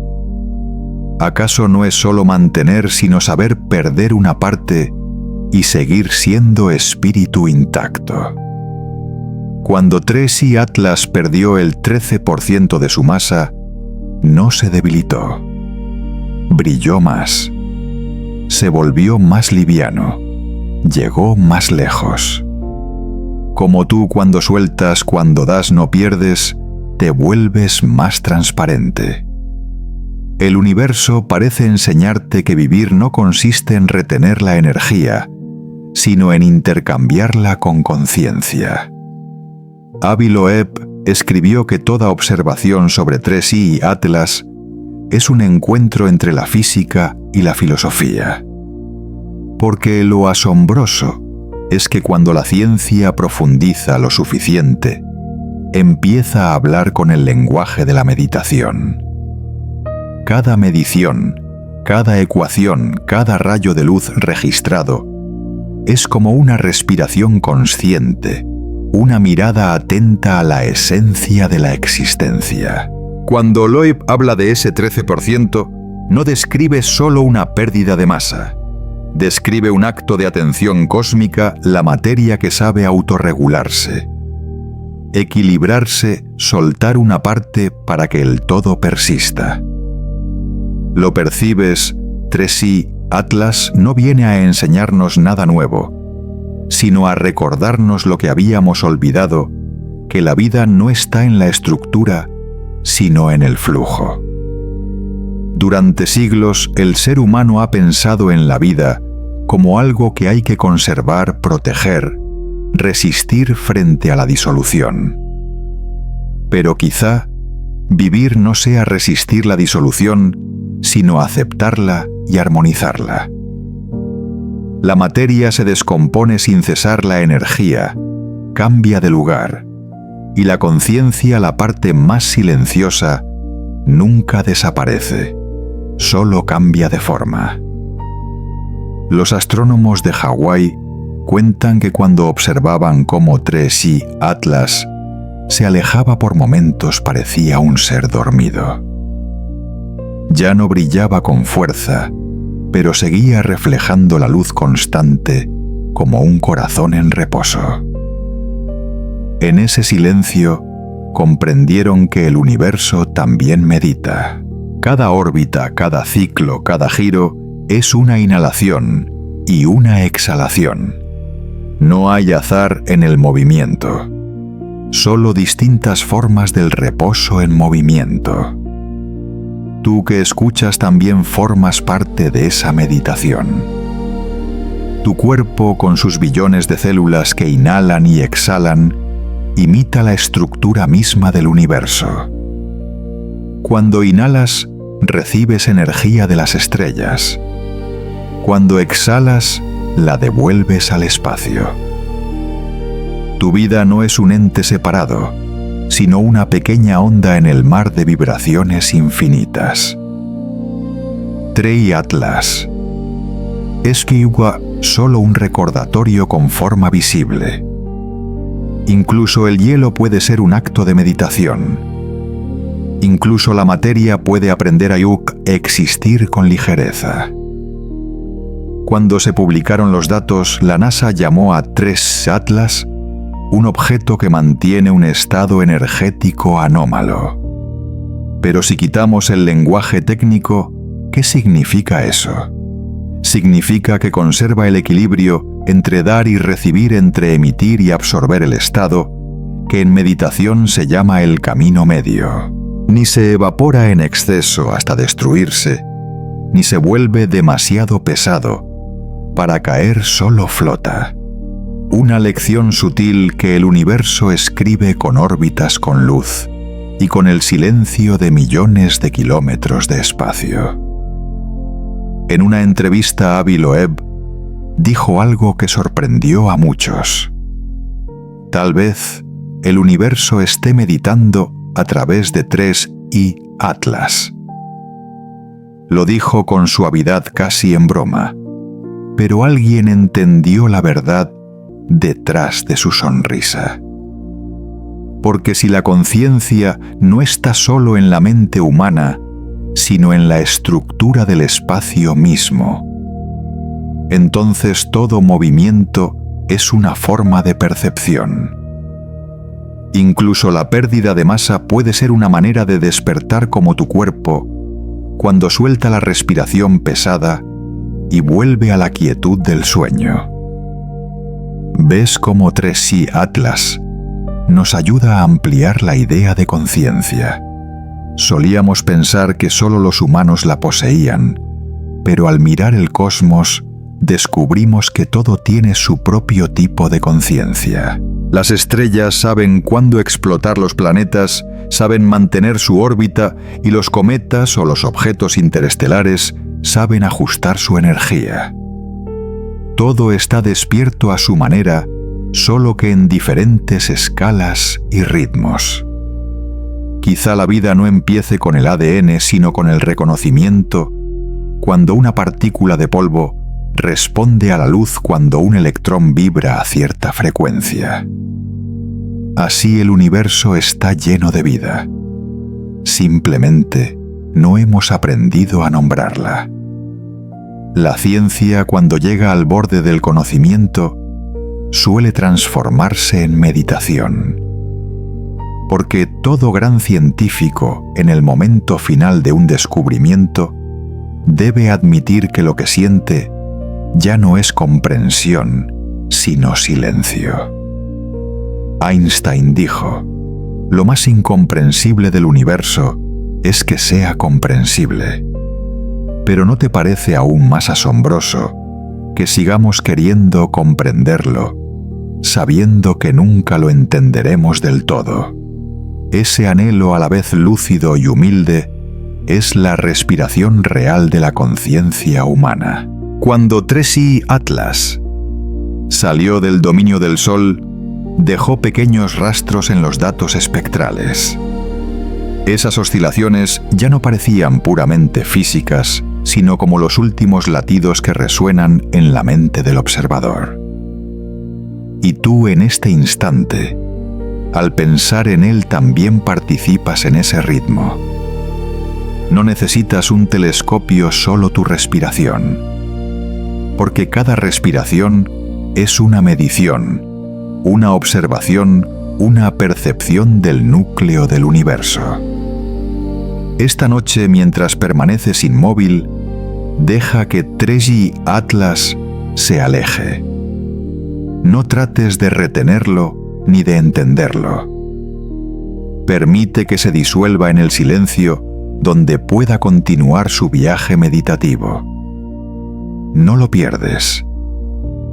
¿Acaso no es solo mantener, sino saber perder una parte y seguir siendo espíritu intacto? Cuando Tracy Atlas perdió el 13% de su masa, no se debilitó. Brilló más. Se volvió más liviano. Llegó más lejos. Como tú, cuando sueltas, cuando das no pierdes, te vuelves más transparente. El universo parece enseñarte que vivir no consiste en retener la energía, sino en intercambiarla con conciencia. Avi Loeb escribió que toda observación sobre Tracy y Atlas es un encuentro entre la física y la filosofía. Porque lo asombroso es que cuando la ciencia profundiza lo suficiente, empieza a hablar con el lenguaje de la meditación. Cada medición, cada ecuación, cada rayo de luz registrado es como una respiración consciente, una mirada atenta a la esencia de la existencia. Cuando Loeb habla de ese 13%, no describe solo una pérdida de masa. Describe un acto de atención cósmica, la materia que sabe autorregularse. Equilibrarse, soltar una parte para que el todo persista. ¿Lo percibes? Tracy Atlas no viene a enseñarnos nada nuevo, sino a recordarnos lo que habíamos olvidado, que la vida no está en la estructura, sino en el flujo. Durante siglos, el ser humano ha pensado en la vida como algo que hay que conservar, proteger, resistir frente a la disolución. Pero quizá vivir no sea resistir la disolución, sino aceptarla y armonizarla. La materia se descompone sin cesar, la energía cambia de lugar, y la conciencia, la parte más silenciosa, nunca desaparece, solo cambia de forma. Los astrónomos de Hawái cuentan que cuando observaban cómo Tracy Atlas se alejaba por momentos, parecía un ser dormido. Ya no brillaba con fuerza, pero seguía reflejando la luz constante como un corazón en reposo. En ese silencio comprendieron que el universo también medita. Cada órbita, cada ciclo, cada giro es una inhalación y una exhalación. No hay azar en el movimiento, solo distintas formas del reposo en movimiento. Tú que escuchas también formas parte de esa meditación. Tu cuerpo, con sus billones de células que inhalan y exhalan, imita la estructura misma del universo. Cuando inhalas, recibes energía de las estrellas. Cuando exhalas, la devuelves al espacio. Tu vida no es un ente separado, sino una pequeña onda en el mar de vibraciones infinitas. Tracy Atlas. Es quizá solo un recordatorio con forma visible. Incluso el hielo puede ser un acto de meditación. Incluso la materia puede aprender a existir con ligereza. Cuando se publicaron los datos, la NASA llamó a Tracy Atlas un objeto que mantiene un estado energético anómalo. Pero si quitamos el lenguaje técnico, ¿qué significa eso? Significa que conserva el equilibrio entre dar y recibir, entre emitir y absorber el estado, que en meditación se llama el camino medio. Ni se evapora en exceso hasta destruirse, ni se vuelve demasiado pesado, para caer solo flota. Una lección sutil que el universo escribe con órbitas con luz y con el silencio de millones de kilómetros de espacio. En una entrevista a Avi Loeb, dijo algo que sorprendió a muchos. Tal vez el universo esté meditando a través de 3i Atlas. Lo dijo con suavidad, casi en broma, pero alguien entendió la verdad detrás de su sonrisa. Porque si la conciencia no está solo en la mente humana, sino en la estructura del espacio mismo, entonces todo movimiento es una forma de percepción. Incluso la pérdida de masa puede ser una manera de despertar, como tu cuerpo cuando suelta la respiración pesada y vuelve a la quietud del sueño. ¿Ves cómo 3i Atlas nos ayuda a ampliar la idea de conciencia? Solíamos pensar que solo los humanos la poseían, pero al mirar el cosmos descubrimos que todo tiene su propio tipo de conciencia. Las estrellas saben cuándo explotar los planetas, saben mantener su órbita, y los cometas o los objetos interestelares saben ajustar su energía. Todo está despierto a su manera, solo que en diferentes escalas y ritmos. Quizá la vida no empiece con el ADN, sino con el reconocimiento, cuando una partícula de polvo responde a la luz cuando un electrón vibra a cierta frecuencia. Así el universo está lleno de vida. Simplemente no hemos aprendido a nombrarla. La ciencia, cuando llega al borde del conocimiento, suele transformarse en meditación. Porque todo gran científico, en el momento final de un descubrimiento, debe admitir que lo que siente ya no es comprensión, sino silencio. Einstein dijo: lo más incomprensible del universo es que sea comprensible. Pero ¿no te parece aún más asombroso que sigamos queriendo comprenderlo, sabiendo que nunca lo entenderemos del todo? Ese anhelo, a la vez lúcido y humilde, es la respiración real de la conciencia humana. Cuando 3i Atlas salió del dominio del Sol, dejó pequeños rastros en los datos espectrales. Esas oscilaciones ya no parecían puramente físicas, sino como los últimos latidos que resuenan en la mente del observador. Y tú, en este instante, al pensar en él, también participas en ese ritmo. No necesitas un telescopio, solo tu respiración. Porque cada respiración es una medición, una observación, una percepción del núcleo del universo. Esta noche, mientras permaneces inmóvil, deja que 3i Atlas se aleje. No trates de retenerlo ni de entenderlo. Permite que se disuelva en el silencio, donde pueda continuar su viaje meditativo. No lo pierdes.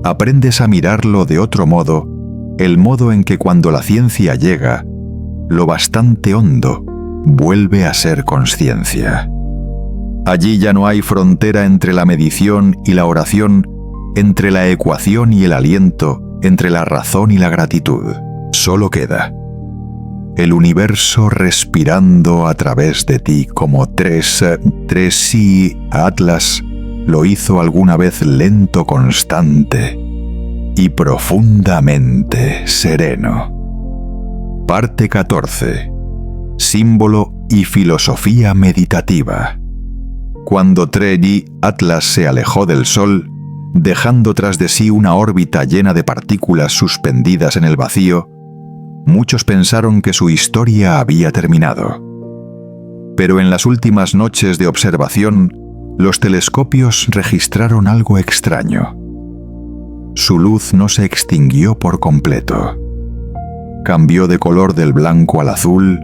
Aprendes a mirarlo de otro modo, el modo en que cuando la ciencia llega, lo bastante hondo vuelve a ser conciencia. Allí ya no hay frontera entre la medición y la oración, entre la ecuación y el aliento, entre la razón y la gratitud. Solo queda el universo respirando a través de ti, como 3i Atlas lo hizo alguna vez, lento, constante y profundamente sereno. Parte 14. Símbolo y filosofía meditativa. Cuando 3i Atlas se alejó del Sol, dejando tras de sí una órbita llena de partículas suspendidas en el vacío, muchos pensaron que su historia había terminado. Pero en las últimas noches de observación, los telescopios registraron algo extraño. Su luz no se extinguió por completo. Cambió de color del blanco al azul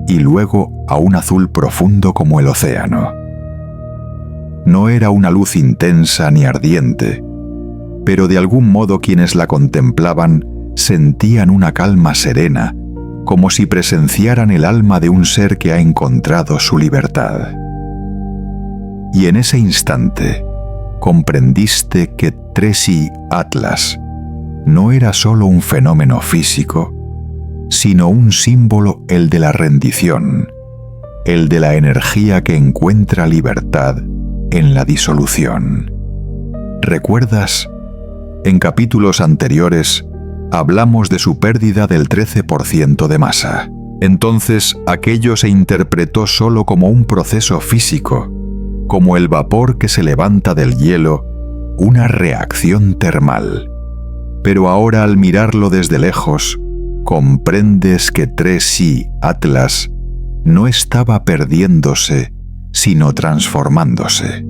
y luego a un azul profundo como el océano. No era una luz intensa ni ardiente, pero de algún modo quienes la contemplaban sentían una calma serena, como si presenciaran el alma de un ser que ha encontrado su libertad. Y en ese instante, comprendiste que 3i Atlas no era solo un fenómeno físico, sino un símbolo, el de la rendición, el de la energía que encuentra libertad en la disolución. ¿Recuerdas? En capítulos anteriores hablamos de su pérdida del 13% de masa. Entonces aquello se interpretó solo como un proceso físico, como el vapor que se levanta del hielo, una reacción termal. Pero ahora, al mirarlo desde lejos, comprendes que 3i Atlas no estaba perdiéndose, sino transformándose.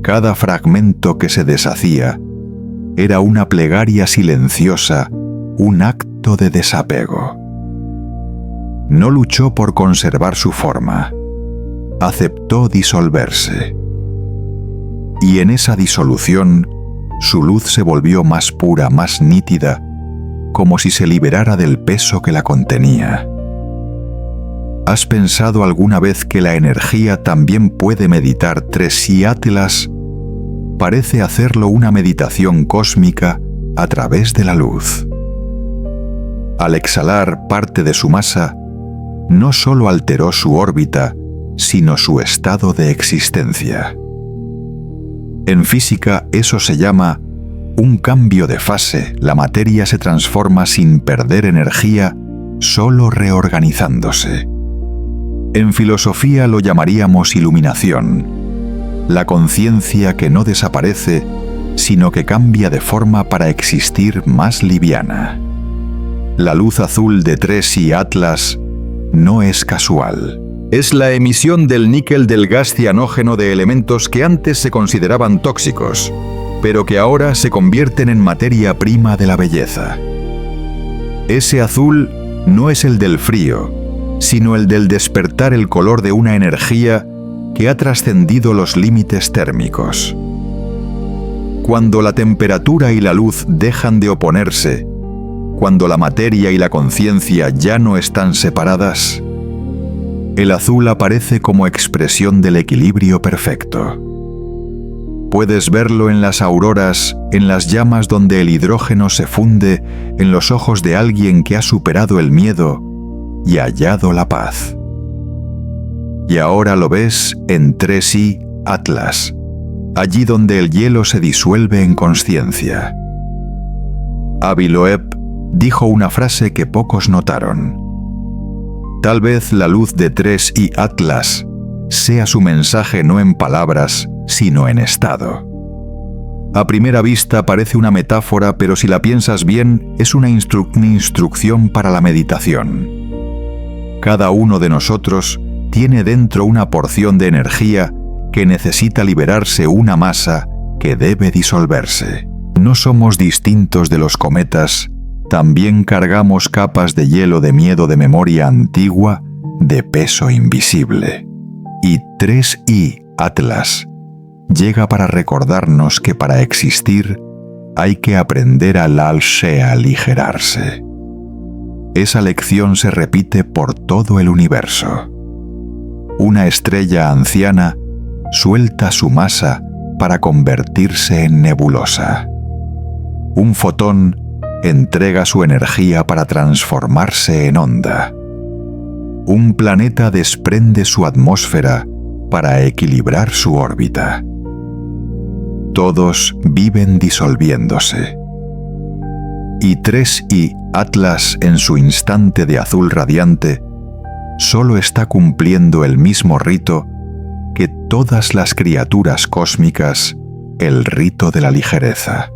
Cada fragmento que se deshacía era una plegaria silenciosa, un acto de desapego. No luchó por conservar su forma, aceptó disolverse. Y en esa disolución, su luz se volvió más pura, más nítida, como si se liberara del peso que la contenía. ¿Has pensado alguna vez que la energía también puede meditar 3i Atlas? Parece hacerlo una meditación cósmica a través de la luz. Al exhalar parte de su masa, no solo alteró su órbita, sino su estado de existencia. En física eso se llama un cambio de fase. La materia se transforma sin perder energía, solo reorganizándose. En filosofía lo llamaríamos iluminación, la conciencia que no desaparece, sino que cambia de forma para existir más liviana. La luz azul de 3i Atlas no es casual. Es la emisión del níquel del gas cianógeno de elementos que antes se consideraban tóxicos, pero que ahora se convierten en materia prima de la belleza. Ese azul no es el del frío, sino el del despertar, el color de una energía que ha trascendido los límites térmicos. Cuando la temperatura y la luz dejan de oponerse, cuando la materia y la conciencia ya no están separadas, el azul aparece como expresión del equilibrio perfecto. Puedes verlo en las auroras, en las llamas donde el hidrógeno se funde, en los ojos de alguien que ha superado el miedo y hallado la paz. Y ahora lo ves en 3i Atlas, allí donde el hielo se disuelve en consciencia. Avi Loeb dijo una frase que pocos notaron. Tal vez la luz de 3i Atlas sea su mensaje no en palabras, sino en estado. A primera vista parece una metáfora, pero si la piensas bien, es una instrucción para la meditación. Cada uno de nosotros tiene dentro una porción de energía que necesita liberarse, una masa que debe disolverse. No somos distintos de los cometas, también cargamos capas de hielo, de miedo, de memoria antigua, de peso invisible. Y 3i Atlas llega para recordarnos que para existir hay que aprender a aligerarse. Esa lección se repite por todo el universo. Una estrella anciana suelta su masa para convertirse en nebulosa. Un fotón entrega su energía para transformarse en onda. Un planeta desprende su atmósfera para equilibrar su órbita. Todos viven disolviéndose. Y 3i Atlas, en su instante de azul radiante, solo está cumpliendo el mismo rito que todas las criaturas cósmicas, el rito de la ligereza.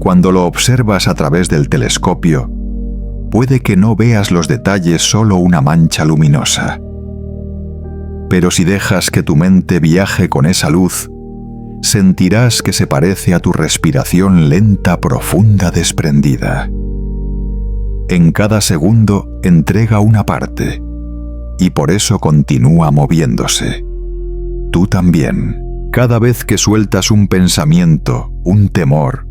Cuando lo observas a través del telescopio, puede que no veas los detalles, solo una mancha luminosa. Pero si dejas que tu mente viaje con esa luz, sentirás que se parece a tu respiración lenta, profunda, desprendida. En cada segundo entrega una parte, y por eso continúa moviéndose. Tú también. Cada vez que sueltas un pensamiento, un temor,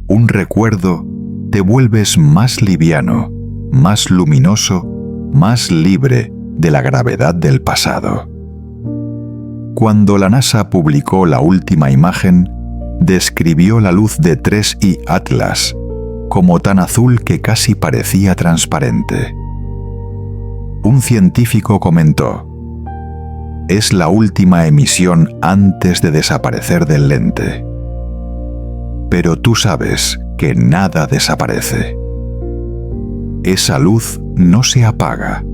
un recuerdo, te vuelves más liviano, más luminoso, más libre de la gravedad del pasado. Cuando la NASA publicó la última imagen, describió la luz de 3I Atlas como tan azul que casi parecía transparente. Un científico comentó: es la última emisión antes de desaparecer del lente. Pero tú sabes que nada desaparece. Esa luz no se apaga.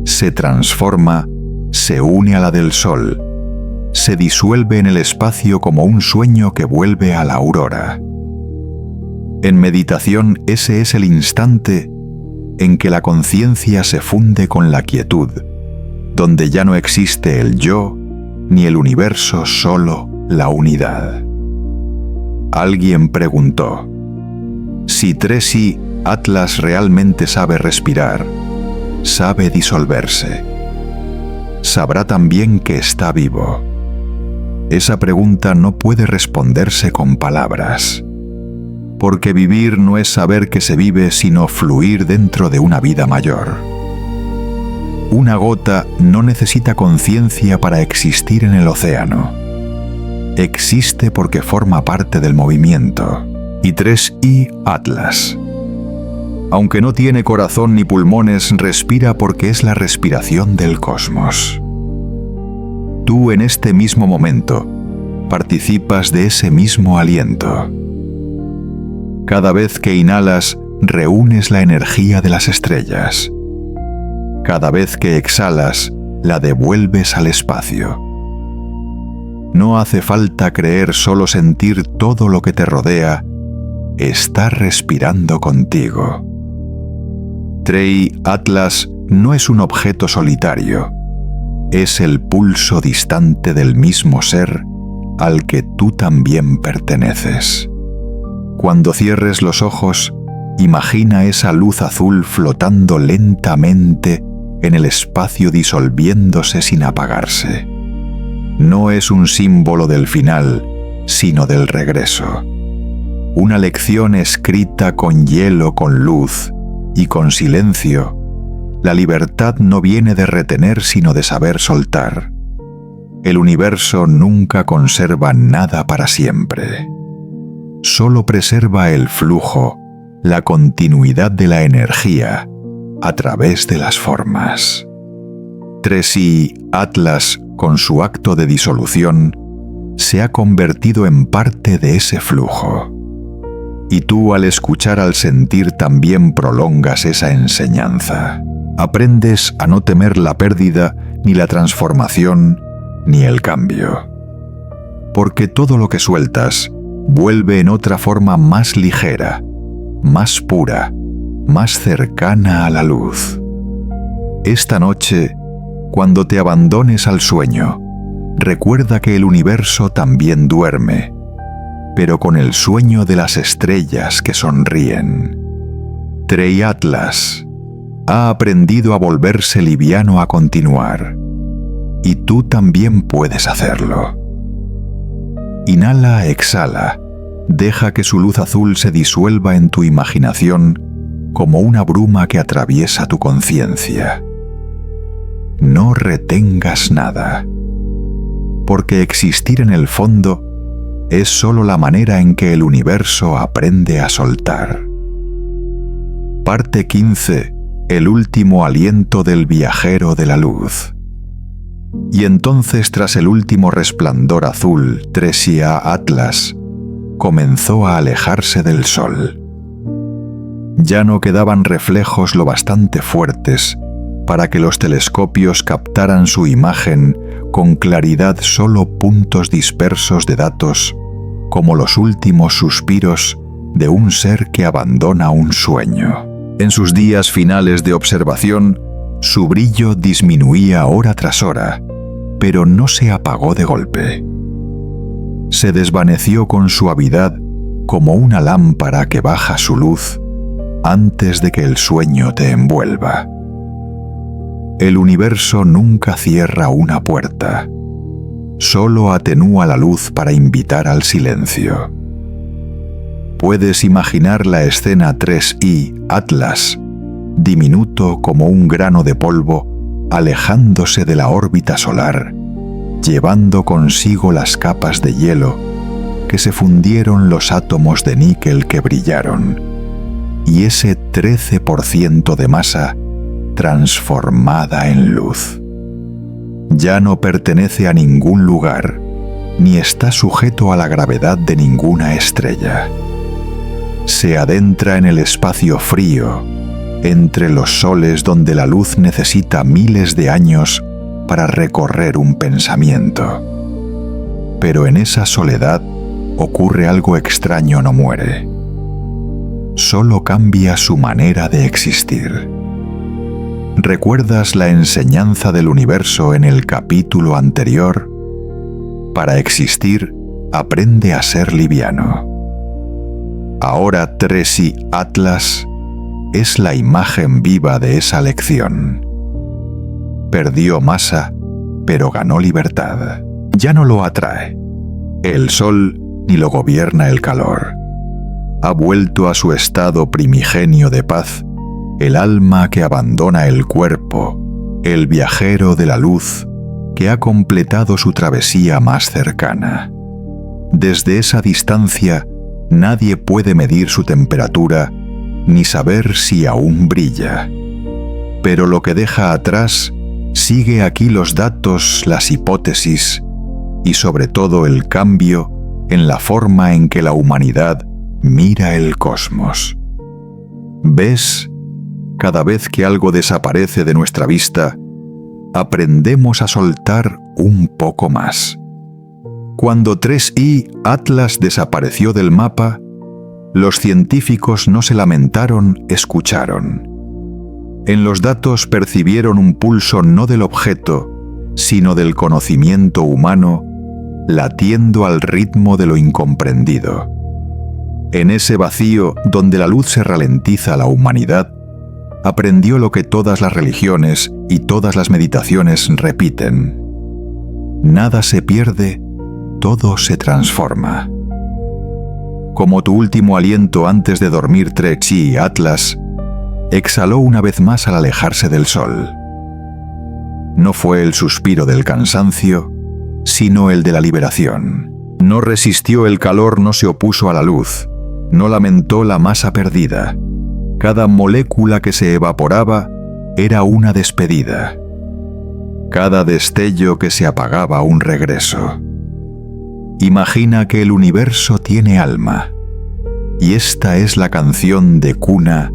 Se transforma, se une a la del sol, se disuelve en el espacio como un sueño que vuelve a la aurora. En meditación, ese es el instante en que la conciencia se funde con la quietud, donde ya no existe el yo ni el universo, solo la unidad. Alguien preguntó: si 3I Atlas realmente sabe respirar, sabe disolverse, ¿sabrá también que está vivo? Esa pregunta no puede responderse con palabras, porque vivir no es saber que se vive, sino fluir dentro de una vida mayor. Una gota no necesita conciencia para existir en el océano. Existe porque forma parte del movimiento. Y 3I Atlas, aunque no tiene corazón ni pulmones, respira porque es la respiración del cosmos. Tú en este mismo momento participas de ese mismo aliento. Cada vez que inhalas, reúnes la energía de las estrellas. Cada vez que exhalas, la devuelves al espacio. No hace falta creer, solo sentir todo lo que te rodea está respirando contigo. 3I Atlas no es un objeto solitario, es el pulso distante del mismo ser al que tú también perteneces. Cuando cierres los ojos, imagina esa luz azul flotando lentamente en el espacio, disolviéndose sin apagarse. No es un símbolo del final, sino del regreso. Una lección escrita con hielo, con luz y con silencio. La libertad no viene de retener, sino de saber soltar. El universo nunca conserva nada para siempre. Solo preserva el flujo, la continuidad de la energía a través de las formas. 3I Atlas, con su acto de disolución, se ha convertido en parte de ese flujo. Y tú, al escuchar, al sentir, también prolongas esa enseñanza. Aprendes a no temer la pérdida, ni la transformación, ni el cambio. Porque todo lo que sueltas vuelve en otra forma más ligera, más pura, más cercana a la luz. Esta noche, cuando te abandones al sueño, recuerda que el universo también duerme, pero con el sueño de las estrellas que sonríen. 3I Atlas ha aprendido a volverse liviano, a continuar, y tú también puedes hacerlo. Inhala, exhala, deja que su luz azul se disuelva en tu imaginación como una bruma que atraviesa tu conciencia. No retengas nada, porque existir en el fondo es solo la manera en que el universo aprende a soltar. Parte 15. El último aliento del viajero de la luz. Y entonces, tras el último resplandor azul, 3I Atlas comenzó a alejarse del sol. Ya no quedaban reflejos lo bastante fuertes para que los telescopios captaran su imagen con claridad, solo puntos dispersos de datos, como los últimos suspiros de un ser que abandona un sueño. En sus días finales de observación, su brillo disminuía hora tras hora, pero no se apagó de golpe. Se desvaneció con suavidad, como una lámpara que baja su luz antes de que el sueño te envuelva. El universo nunca cierra una puerta, solo atenúa la luz para invitar al silencio. Puedes imaginar la escena 3I Atlas, diminuto como un grano de polvo, alejándose de la órbita solar llevando consigo las capas de hielo que se fundieron los átomos de níquel que brillaron, y ese 13% de masa transformada en luz. Ya no pertenece a ningún lugar, ni está sujeto a la gravedad de ninguna estrella. Se adentra en el espacio frío, entre los soles donde la luz necesita miles de años para recorrer un pensamiento. Pero en esa soledad ocurre algo extraño, no muere. Solo cambia su manera de existir. ¿Recuerdas la enseñanza del universo en el capítulo anterior? Para existir, aprende a ser liviano. Ahora 3i Atlas es la imagen viva de esa lección. Perdió masa, pero ganó libertad. Ya no lo atrae el sol ni lo gobierna el calor. Ha vuelto a su estado primigenio de paz, el alma que abandona el cuerpo, el viajero de la luz que ha completado su travesía más cercana. Desde esa distancia, nadie puede medir su temperatura ni saber si aún brilla. Pero lo que deja atrás sigue aquí los datos, las hipótesis y sobre todo el cambio en la forma en que la humanidad mira el cosmos. ¿Ves? Cada vez que algo desaparece de nuestra vista, aprendemos a soltar un poco más. Cuando 3i Atlas desapareció del mapa, los científicos no se lamentaron, escucharon. En los datos percibieron un pulso no del objeto, sino del conocimiento humano, latiendo al ritmo de lo incomprendido. En ese vacío donde la luz se ralentiza a la humanidad, aprendió lo que todas las religiones y todas las meditaciones repiten: nada se pierde, todo se transforma. Como tu último aliento antes de dormir, 3i Atlas exhaló una vez más al alejarse del sol. No fue el suspiro del cansancio, sino el de la liberación. No resistió el calor, no se opuso a la luz, no lamentó la masa perdida. Cada molécula que se evaporaba era una despedida. Cada destello que se apagaba un regreso. Imagina que el universo tiene alma, y esta es la canción de cuna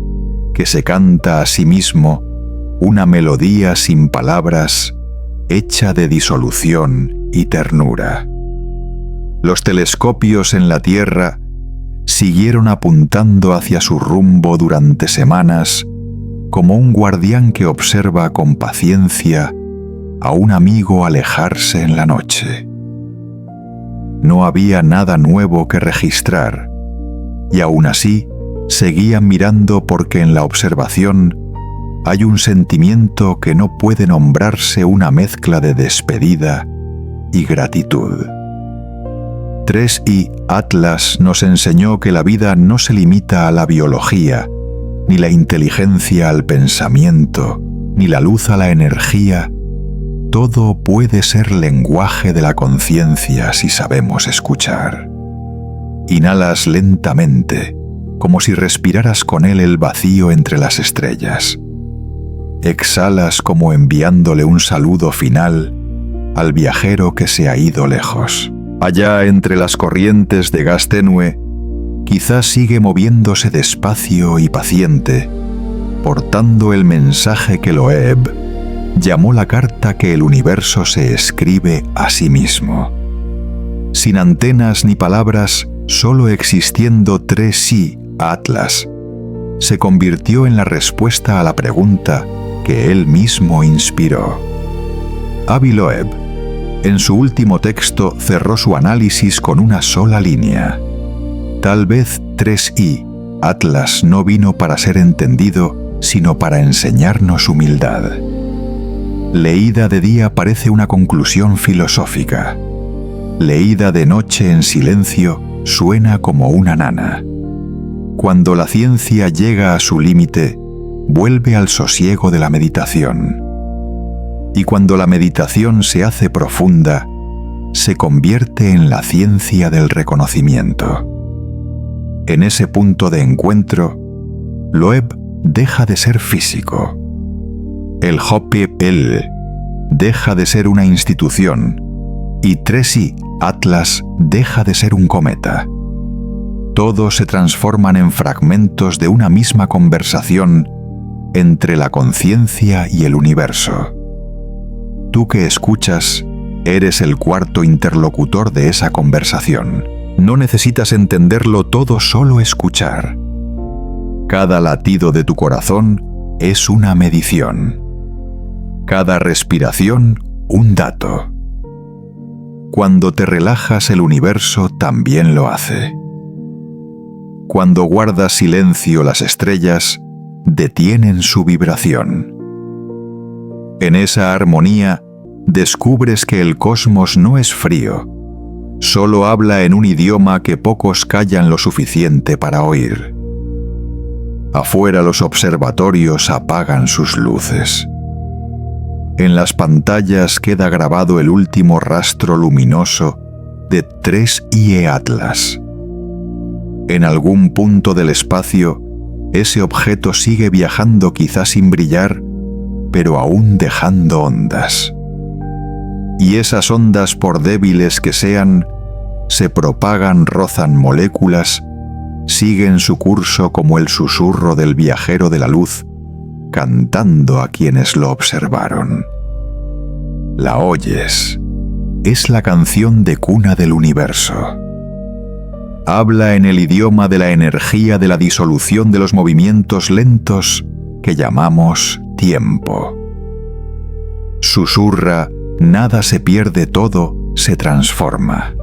que se canta a sí mismo, una melodía sin palabras, hecha de disolución y ternura. Los telescopios en la Tierra siguieron apuntando hacia su rumbo durante semanas, como un guardián que observa con paciencia a un amigo alejarse en la noche. No había nada nuevo que registrar, y aún así seguían mirando porque en la observación hay un sentimiento que no puede nombrarse, una mezcla de despedida y gratitud. 3i Atlas nos enseñó que la vida no se limita a la biología, ni la inteligencia al pensamiento, ni la luz a la energía. Todo puede ser lenguaje de la conciencia si sabemos escuchar. Inhalas lentamente, como si respiraras con él el vacío entre las estrellas. Exhalas como enviándole un saludo final al viajero que se ha ido lejos. Allá entre las corrientes de gas tenue, quizás sigue moviéndose despacio y paciente, portando el mensaje que Loeb llamó la carta que el universo se escribe a sí mismo. Sin antenas ni palabras, solo existiendo 3i Atlas, se convirtió en la respuesta a la pregunta que él mismo inspiró. Avi Loeb, en su último texto, cerró su análisis con una sola línea. Tal vez 3i Atlas no vino para ser entendido, sino para enseñarnos humildad. Leída de día parece una conclusión filosófica. Leída de noche en silencio suena como una nana. Cuando la ciencia llega a su límite, vuelve al sosiego de la meditación. Y cuando la meditación se hace profunda, se convierte en la ciencia del reconocimiento. En ese punto de encuentro, Loeb deja de ser físico. El Hopi-El deja de ser una institución y Tracy Atlas deja de ser un cometa. Todos se transforman en fragmentos de una misma conversación entre la conciencia y el universo. Tú que escuchas, eres el cuarto interlocutor de esa conversación. No necesitas entenderlo todo, solo escuchar. Cada latido de tu corazón es una medición. Cada respiración, un dato. Cuando te relajas, el universo también lo hace. Cuando guardas silencio, las estrellas detienen su vibración. En esa armonía, descubres que el cosmos no es frío, solo habla en un idioma que pocos callan lo suficiente para oír. Afuera los observatorios apagan sus luces. En las pantallas queda grabado el último rastro luminoso de 3IE Atlas. En algún punto del espacio, ese objeto sigue viajando, quizás sin brillar, pero aún dejando ondas. Y esas ondas, por débiles que sean, se propagan, rozan moléculas, siguen su curso como el susurro del viajero de la luz, cantando a quienes lo observaron. La oyes. Es la canción de cuna del universo. Habla en el idioma de la energía de la disolución de los movimientos lentos que llamamos tiempo. Susurra, nada se pierde, todo se transforma.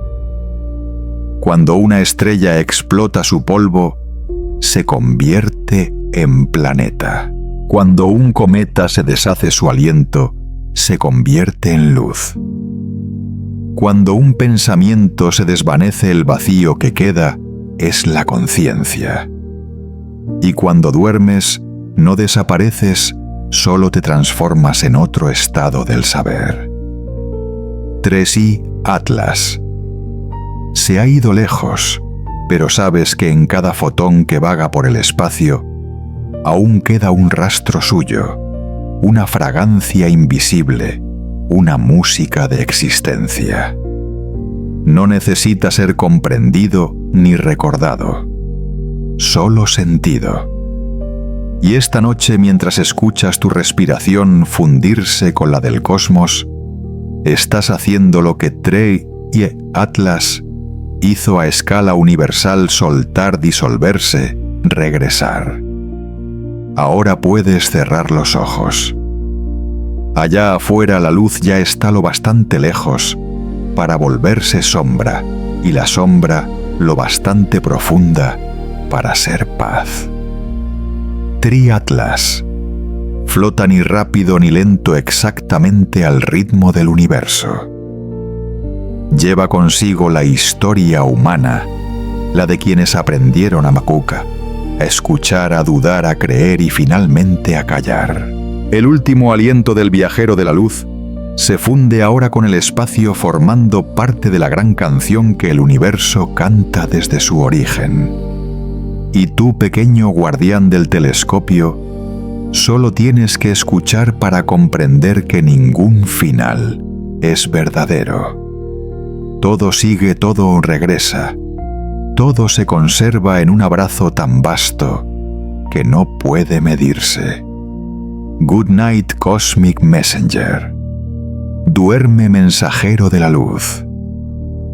Cuando una estrella explota su polvo, se convierte en planeta. Cuando un cometa se deshace su aliento, se convierte en luz. Cuando un pensamiento se desvanece, el vacío que queda es la conciencia. Y cuando duermes, no desapareces, solo te transformas en otro estado del saber. 3I Atlas. Se ha ido lejos, pero sabes que en cada fotón que vaga por el espacio, aún queda un rastro suyo, una fragancia invisible, una música de existencia. No necesita ser comprendido ni recordado, solo sentido. Y esta noche, mientras escuchas tu respiración fundirse con la del cosmos, estás haciendo lo que 3IE Atlas hizo a escala universal: soltar, disolverse, regresar. Ahora puedes cerrar los ojos. Allá afuera la luz ya está lo bastante lejos para volverse sombra, y la sombra lo bastante profunda para ser paz. 3 Atlas. Flota ni rápido ni lento, exactamente al ritmo del universo. Lleva consigo la historia humana, la de quienes aprendieron a Macuca, a escuchar, a dudar, a creer y finalmente a callar. El último aliento del viajero de la luz se funde ahora con el espacio, formando parte de la gran canción que el universo canta desde su origen. Y tú, pequeño guardián del telescopio, solo tienes que escuchar para comprender que ningún final es verdadero. Todo sigue, todo regresa. Todo se conserva en un abrazo tan vasto que no puede medirse. Good night, Cosmic Messenger. Duerme, mensajero de la luz.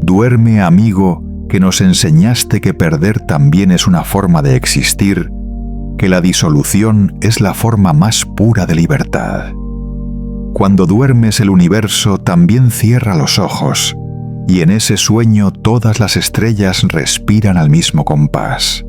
Duerme, amigo, que nos enseñaste que perder también es una forma de existir, que la disolución es la forma más pura de libertad. Cuando duermes, el universo también cierra los ojos, y en ese sueño todas las estrellas respiran al mismo compás.